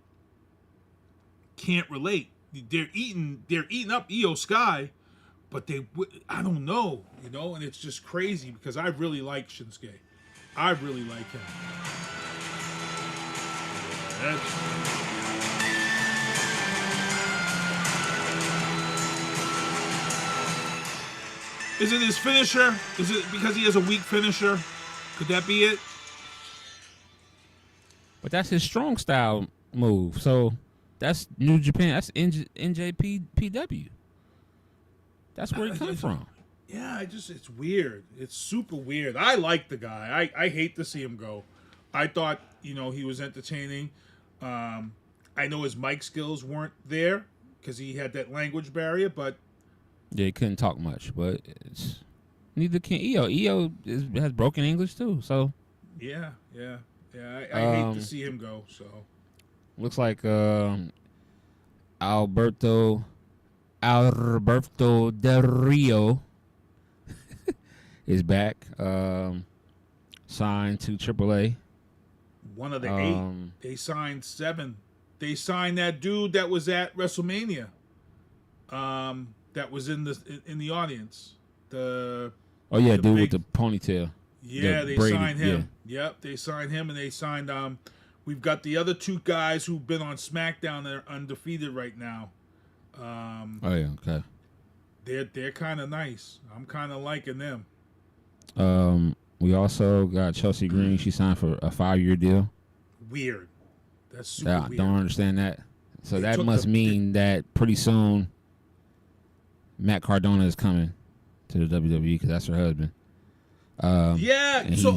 can't relate. They're eating up Io Sky, but I don't know, and it's just crazy because I really like Shinsuke. I really like him. Is it his finisher? Is it because he has a weak finisher? Could that be it? But that's his strong style move. So that's New Japan. That's NJPW. That's where he comes from. Yeah, it's weird. It's super weird. I like the guy. I hate to see him go. I thought, he was entertaining. I know his mic skills weren't there because he had that language barrier, but yeah, he couldn't talk much, but neither can Io. Io has broken English too, so yeah. I hate to see him go. So looks like Alberto Del Rio is back, signed to AAA. One of the 8. They signed 7. They signed that dude that was at WrestleMania. That was in the audience. Dude with the ponytail. Yeah, they signed him. Yeah. Yep, they signed him, and they signed. We've got the other 2 guys who've been on SmackDown. They're undefeated right now. Okay. They're kind of nice. I'm kind of liking them. We also got Chelsea Green. She signed for a 5-year deal. Weird. That's super weird. Don't understand that. So that must mean that pretty soon Matt Cardona is coming to the WWE because that's her husband. So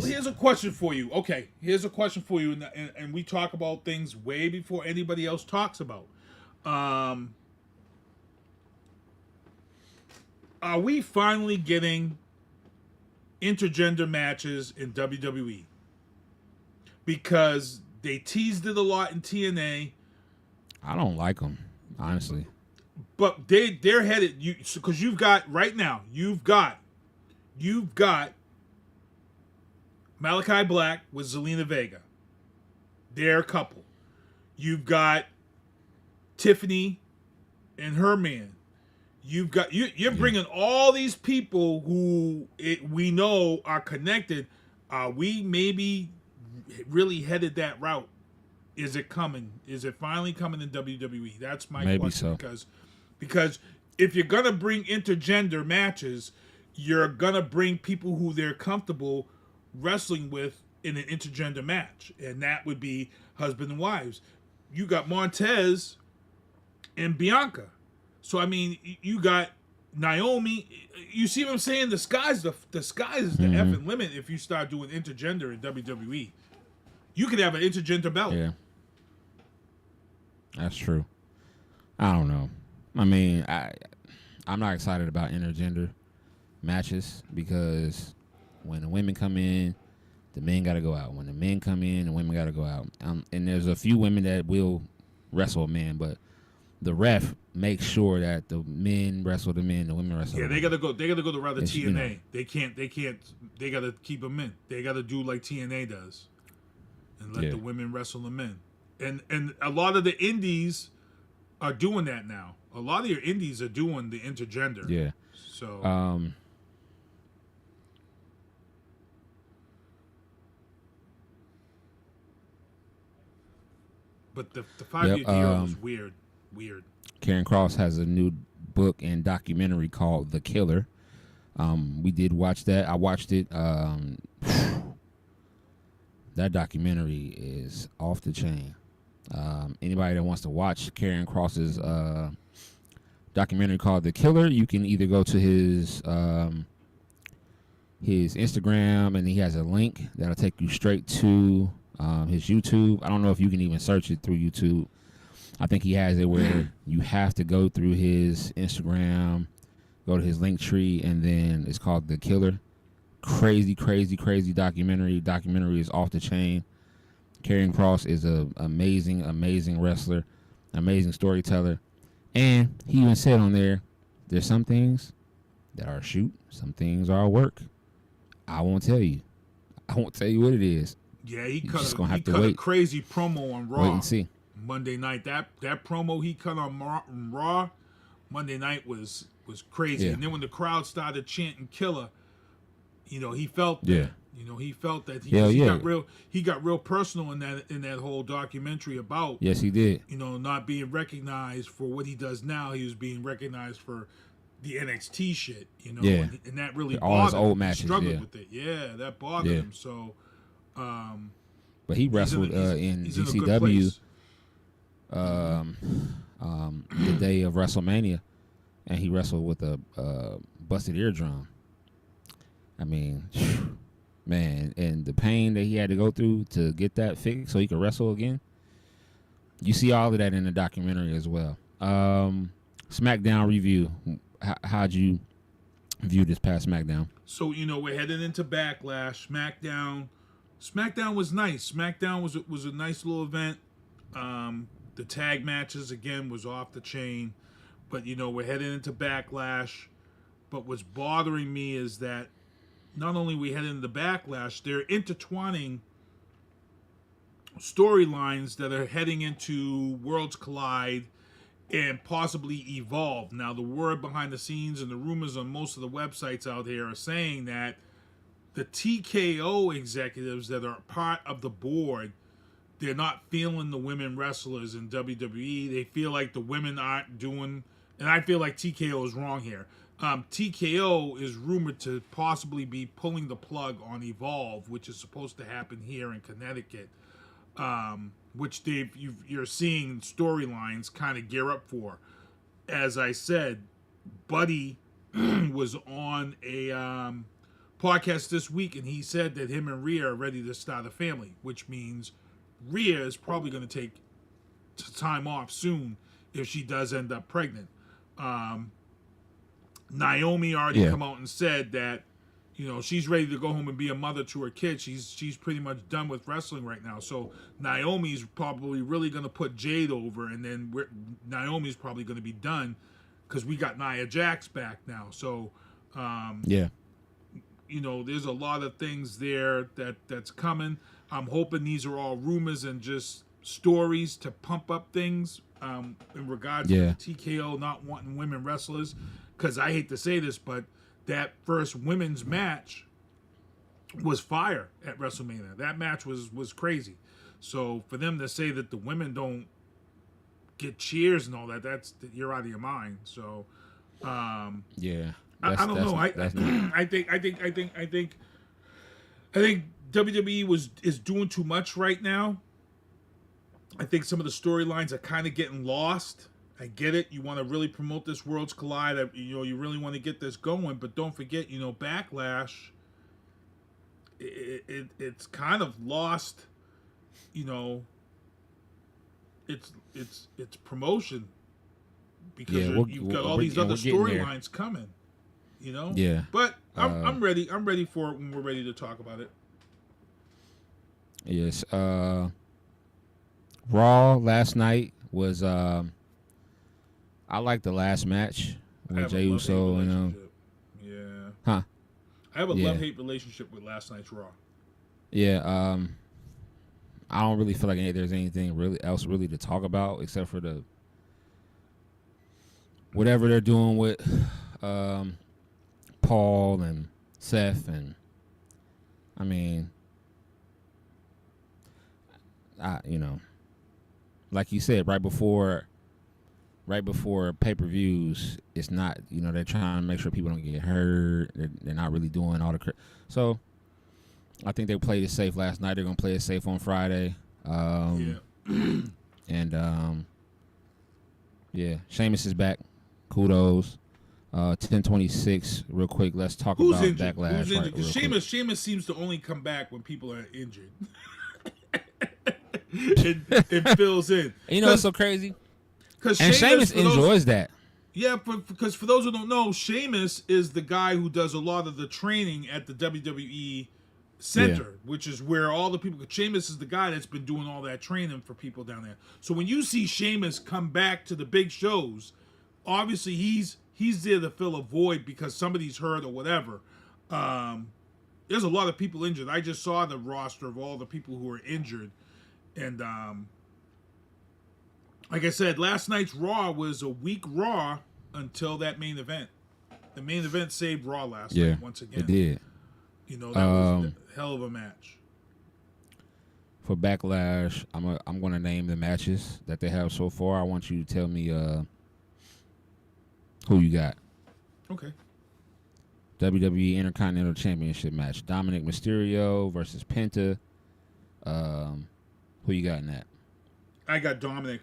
here's a question for you. Okay, here's a question for you, and we talk about things way before anybody else talks about. Are we finally getting intergender matches in WWE? Because they teased it a lot in TNA. I don't like them, honestly. But they're headed, because you've got right now, you've got Malachi Black with Zelina Vega. They're a couple. You've got Tiffany and her man. You're bringing all these people who we know are connected. We maybe really headed that route. Is it coming? Is it finally coming in WWE? That's my question. So. Because if you're gonna bring intergender matches, you're gonna bring people who they're comfortable wrestling with in an intergender match, and that would be husband and wives. You got Montez and Bianca. So I mean, you got Naomi. You see what I'm saying? The sky's the effing limit if you start doing intergender in WWE. You could have an intergender belt. Yeah, that's true. I don't know. I mean, I'm not excited about intergender matches because when the women come in, the men got to go out. When the men come in, the women got to go out. And there's a few women that will wrestle a man, but the ref makes sure that the men wrestle the men, the women wrestle. Yeah, the they women. gotta go to rather TNA. You know. They can't. They gotta keep them in. They gotta do like TNA does, and let the women wrestle them in. And a lot of the indies are doing that now. A lot of your indies are doing the intergender. Yeah. So. But the 5-year deal was weird. Karrion Kross has a new book and documentary called The Killer. We did watch that. I watched it. That documentary is off the chain. Anybody that wants to watch Karrion Kross's documentary called The Killer, you can either go to his Instagram, and he has a link that'll take you straight to his YouTube. I don't know if you can even search it through YouTube. I think he has it where you have to go through his Instagram, go to his link tree, and then it's called The Killer. Crazy documentary. Documentary is off the chain. Karrion Kross is an amazing wrestler, amazing storyteller. And he even said on there's some things that are a shoot, some things are a work. I won't tell you. I won't tell you what it is. Yeah, he You're cut, just a, gonna have he to cut wait. a crazy promo on Raw. Wait and see. Monday night. That promo he cut on Raw Monday night was crazy. Yeah. And then when the crowd started chanting "Killer," he felt that. Yeah. He felt that he got real personal in that whole documentary about Yes, he did. not being recognized for what he does now. He was being recognized for the NXT shit, Yeah. and that really All bothered his old him. matches, He struggled yeah. with it. Yeah, that bothered Yeah. him. So But he wrestled in he's in a good GCW place. The day of WrestleMania, and he wrestled with a busted eardrum. I mean, man, and the pain that he had to go through to get that fixed so he could wrestle again. You see all of that in the documentary as well. SmackDown review. How'd you view this past SmackDown? So we're heading into Backlash. SmackDown was nice. SmackDown was a nice little event. The tag matches again was off the chain, but we're heading into Backlash. But what's bothering me is that not only we head into Backlash, they're intertwining storylines that are heading into Worlds Collide and possibly Evolve. Now, the word behind the scenes and the rumors on most of the websites out here are saying that the TKO executives that are part of the board, they're not feeling the women wrestlers in WWE. They feel like the women aren't doing, and I feel like TKO is wrong here. TKO is rumored to possibly be pulling the plug on Evolve, which is supposed to happen here in Connecticut, which you're seeing storylines kind of gear up for. As I said, Buddy was on a podcast this week, and he said that him and Rhea are ready to start a family, which means Rhea is probably going to take time off soon if she does end up pregnant. Naomi already come out and said that, you know, she's ready to go home and be a mother to her kids. She's pretty much done with wrestling right now. So Naomi's probably really going to put Jade over, and then Naomi's probably going to be done because we got Nia Jax back now. So, you know, there's a lot of things there that's coming. I'm hoping these are all rumors and just stories to pump up things in regards to TKO not wanting women wrestlers. Because I hate to say this, but that first women's match was fire at WrestleMania. That match was crazy. So for them to say that the women don't get cheers and all that, you're out of your mind. So I don't know. I think WWE is doing too much right now. I think some of the storylines are kind of getting lost. I get it. You want to really promote this Worlds Collide. You know, you really want to get this going, but don't forget, you know, Backlash. It's kind of lost. You know, it's promotion because you've got all these other storylines coming. You know. Yeah. But I'm ready. I'm ready for it when we're ready to talk about it. Yes. Raw last night was. I like the last match with Jey Uso and I have a love-hate relationship with last night's Raw. Yeah, I don't really feel like there's anything else to talk about except for the whatever they're doing with Paul and Seth, and I mean, you know, like you said, right before pay-per-views, it's not, you know, they're trying to make sure people don't get hurt. They're not really doing all the so I think they played it safe last night. They're gonna play it safe on Friday. And Sheamus is back. Kudos. 10:26. Real quick, let's talk about injured? Backlash. Who's injured? Because Sheamus seems to only come back when people are injured. it fills in. You know what's so crazy? And Sheamus enjoys that. Yeah, because for those who don't know, Sheamus is the guy who does a lot of the training at the WWE Center, which is where all the people. Sheamus is the guy that's been doing all that training for people down there. So when you see Sheamus come back to the big shows, obviously he's there to fill a void because somebody's hurt or whatever. There's a lot of people injured. I just saw the roster of all the people who are injured, and like I said, last night's Raw was a weak Raw until that main event. The main event saved Raw last night once again. It did. You know, that was a hell of a match. For Backlash, I'm gonna name the matches that they have so far. I want you to tell me who you got. Okay. WWE Intercontinental Championship match. Dominic Mysterio versus Penta. Who you got in that? I got Dominic.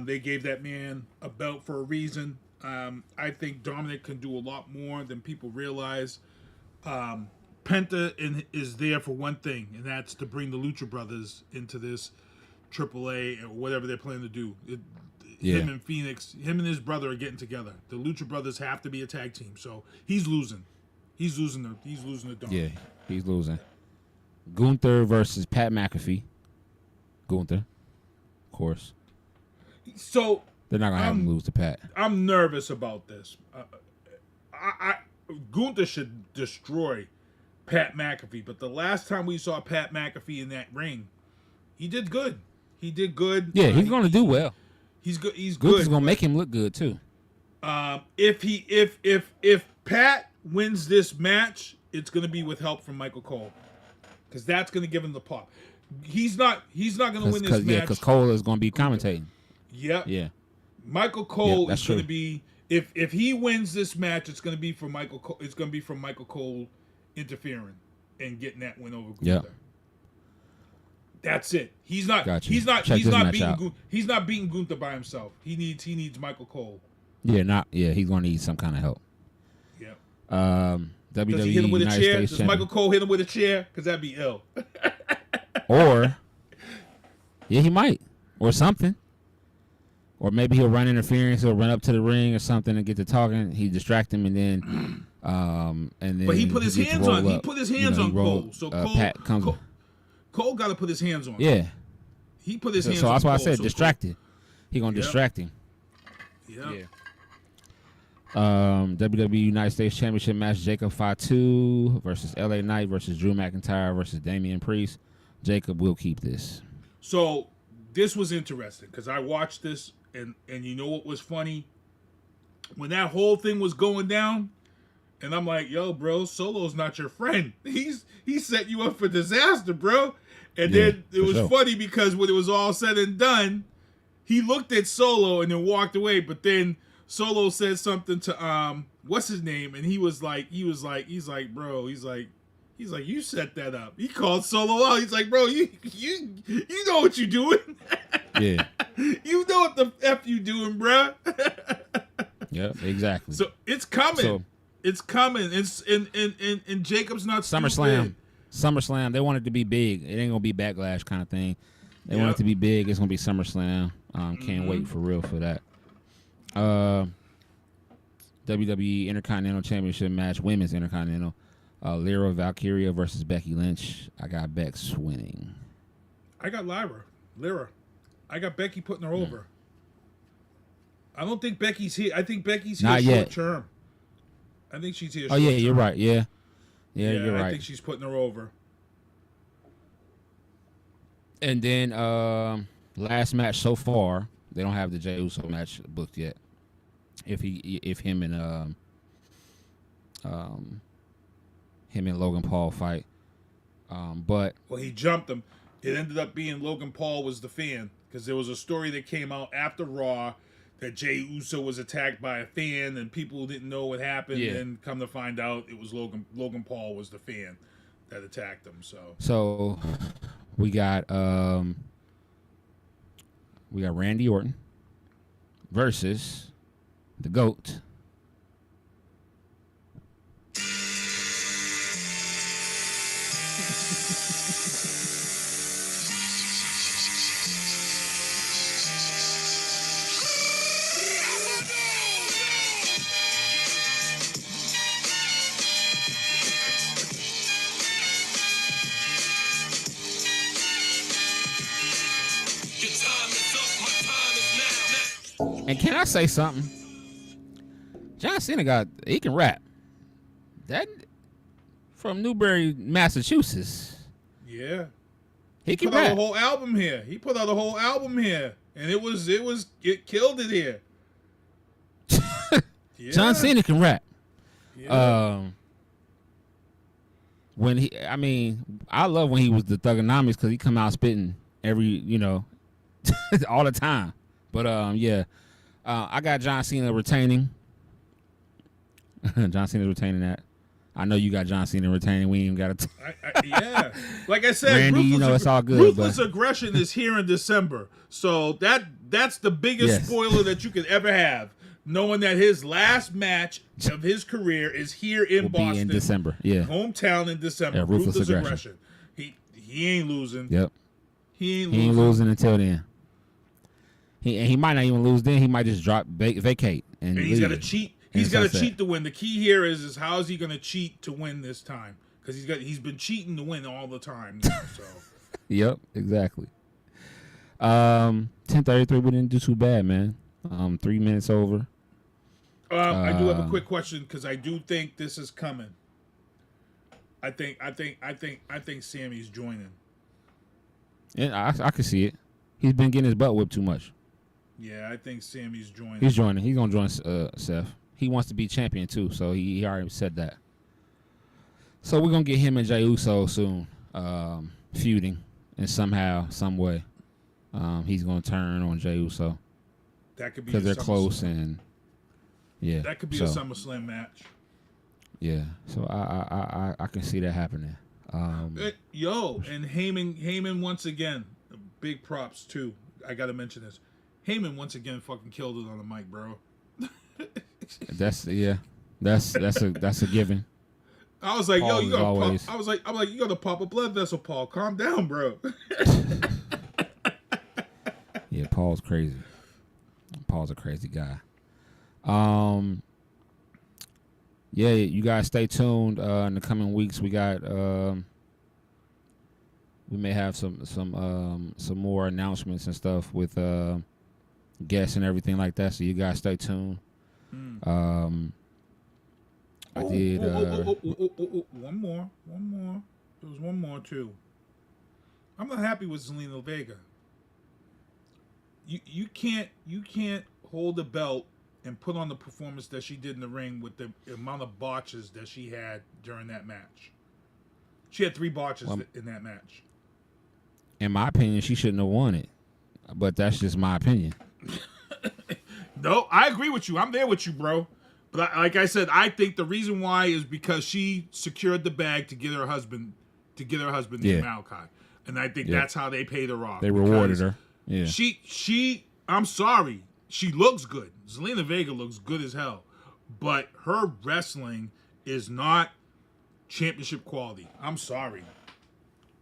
They gave that man a belt for a reason. I think Dominic can do a lot more than people realize. Penta is there for one thing, and that's to bring the Lucha Brothers into this AAA or whatever they're planning to do. Him and Phoenix, him and his brother are getting together. The Lucha Brothers have to be a tag team, so he's losing. He's losing the Dominic. Yeah, he's losing. Gunther versus Pat McAfee. Gunther, of course. So they're not gonna have him lose to Pat. I'm nervous about this. Gunther should destroy Pat McAfee, but the last time we saw Pat McAfee in that ring, he did good. He did good. Yeah, he's gonna do well. He's good. He's Gunther's good. Gonna make him look good too. If Pat wins this match, it's gonna be with help from Michael Cole, because that's gonna give him the pop. He's not gonna win this match. Yeah, because Cole is gonna be commentating. Yep. Yeah. Michael Cole is going true. to be if he wins this match, it's going to be for Michael Cole. It's going to be from Michael Cole interfering and getting that win over Gunther. Yeah. That's it. He's not. Gotcha. He's not. Check He's this not match beating. out. He's not beating Gunther by himself. He needs Michael Cole. Yeah. He's gonna need some kind of help. Yeah. WWE Does he hit him with United a chair? States Does champion. Michael Cole hit him with a chair? Because that'd be ill. Or, yeah, he might, or something. or maybe he'll run interference. He'll run up to the ring or something and get to talking. He distract him, and then But he put his hands on. He put his hands on Cole. So Pat comes. Cole got to put his hands on him. Yeah. He put his hands on So that's why I Cole, said so distracted. He gonna distract him. Yeah. WWE United States Championship match: Jacob Fatu versus LA Knight versus Drew McIntyre versus Damian Priest. Jacob will keep this. So this was interesting because I watched this, and you know what was funny? When that whole thing was going down, and I'm like, yo, bro, Solo's not your friend. He set you up for disaster, bro. And then it was funny because when it was all said and done, he looked at Solo and then walked away. But then Solo said something to what's his name, and he's like, bro, you set that up. He called Solo out. He's like, bro, you know what you doing. Yeah. You know what the F you doing, bro. Yeah, exactly. So it's coming. It's coming. It's and Jacob's not SummerSlam. SummerSlam. They want it to be big. It ain't gonna be Backlash kind of thing. They want it to be big. It's gonna be SummerSlam. Can't wait for real for that. WWE Intercontinental Championship match, Women's Intercontinental. Lyra Valkyria versus Becky Lynch. I got Bex winning. I got Lyra. I got Becky putting her over. I don't think Becky's here. I think Becky's here short term. I think she's here. Oh yeah, you're right. Yeah, you're right. I think she's putting her over. And then last match so far, they don't have the Jey Uso match booked yet. If him and Logan Paul fight, but he jumped him. It ended up being Logan Paul was the fan because there was a story that came out after Raw that Jey Uso was attacked by a fan and people didn't know what happened. Yeah. And come to find out, it was Logan Paul was the fan that attacked him. So we got Randy Orton versus the GOAT. And can I say something? John Cena he can rap. That from Newbury, Massachusetts. Yeah. He can put rap. out a whole album here. He put out a whole album here. And it killed it here. Yeah. John Cena can rap. Yeah. I love when he was the Thugonomics because he come out spitting all the time. But I got John Cena retaining. John Cena retaining that. I know you got John Cena retaining. We ain't got to. Yeah, like I said, Randy, it's all good. Ruthless Aggression is here in December, so that's the biggest spoiler that you could ever have. Knowing that his last match of his career is here in Boston in December, hometown in December. Yeah, Ruthless Aggression. He ain't losing. Yep, he ain't losing until then. He might not even lose then. He might just drop vacate and he's got to cheat. He's got to cheat to win. The key here is how is he going to cheat to win this time? Because he's been cheating to win all the time now. So. Yep, exactly. 10:33. We didn't do too bad, man. 3 minutes over. I do have a quick question because I do think this is coming. I think Sammy's joining. Yeah, I can see it. He's been getting his butt whipped too much. Yeah, I think Sammy's joining. He's joining. He's gonna join Seth. He wants to be champion too, so he already said that. So we're gonna get him and Jey Uso soon, feuding in somehow, some way. He's gonna turn on Jey Uso. That could be because they're close and that could be a SummerSlam match. Yeah, so I can see that happening. And Heyman once again, big props too. I gotta mention this. Heyman once again fucking killed it on the mic, bro. That's a given. I was like, Paul yo, you gotta always... pop. I'm like, you gotta pop a blood vessel, Paul. Calm down, bro. Yeah, Paul's crazy. Paul's a crazy guy. Yeah, you guys stay tuned. In the coming weeks, we got we may have some more announcements and stuff with guests and everything like that. So you guys stay tuned. I did. One more. There was one more too. I'm not happy with Zelina Vega. You can't hold the belt and put on the performance that she did in the ring with the amount of botches that she had during that match. She had 3 botches in that match. In my opinion, she shouldn't have won it. But that's just my opinion. No, I agree with you. I'm there with you, bro. But like I said, I think the reason why is because she secured the bag to get her husband named Malachi. And I think that's how they paid her off. They rewarded her. Yeah. She I'm sorry. She looks good. Zelina Vega looks good as hell. But her wrestling is not championship quality. I'm sorry.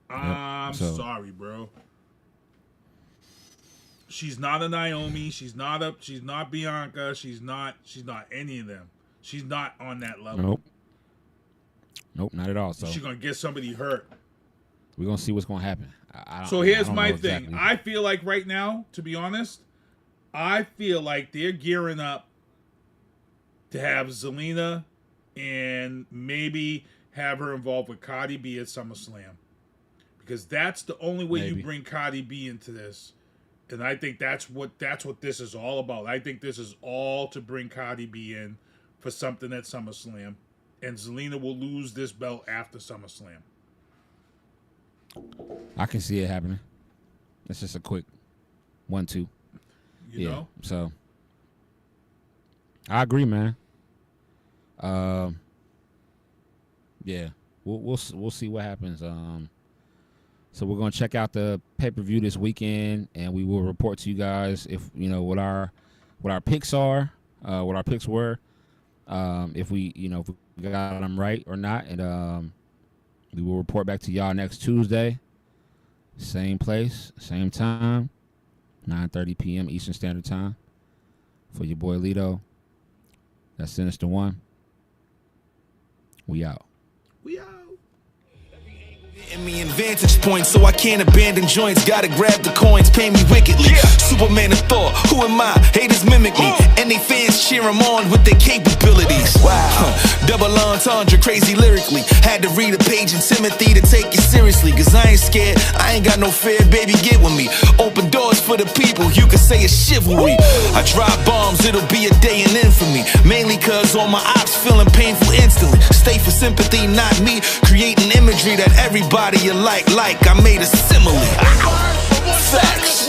I'm sorry, bro. She's not a Naomi. She's not Bianca. She's not any of them. She's not on that level. Nope, not at all. So she's gonna get somebody hurt. We're gonna see what's gonna happen. So here's my thing. Exactly. I feel like right now, to be honest, I feel like they're gearing up to have Zelina and maybe have her involved with Cardi B at SummerSlam. Because that's the only way you bring Cardi B into this. And I think that's what this is all about. I think this is all to bring Cardi B in for something at SummerSlam. And Zelina will lose this belt after SummerSlam. I can see it happening. It's just a quick 1-2. You know? So I agree, man. Yeah, we'll see what happens. So we're gonna check out the pay-per-view this weekend, and we will report to you guys if what our picks are, what our picks were, if we got them right or not, and we will report back to y'all next Tuesday, same place, same time. 9:30 p.m. Eastern Standard Time. For your boy Lito. That's Sinista1. We out. Getting me in vantage points, so I can't abandon joints. Gotta grab the coins, pay me wickedly. Superman of Thor, who am I? Haters mimic me, and they fans cheer him on with their capabilities. Wow, double entendre, crazy lyrically. Had to read a page in Timothy to take it seriously, cause I ain't scared, I ain't got no fear, baby, get with me. Open doors for the people, you can say it's chivalry. I drop bombs, it'll be a day in infamy. Mainly cause all my ops feeling painful instantly. Stay for sympathy, not me. Creating imagery that everybody you like I made a simile. Facts.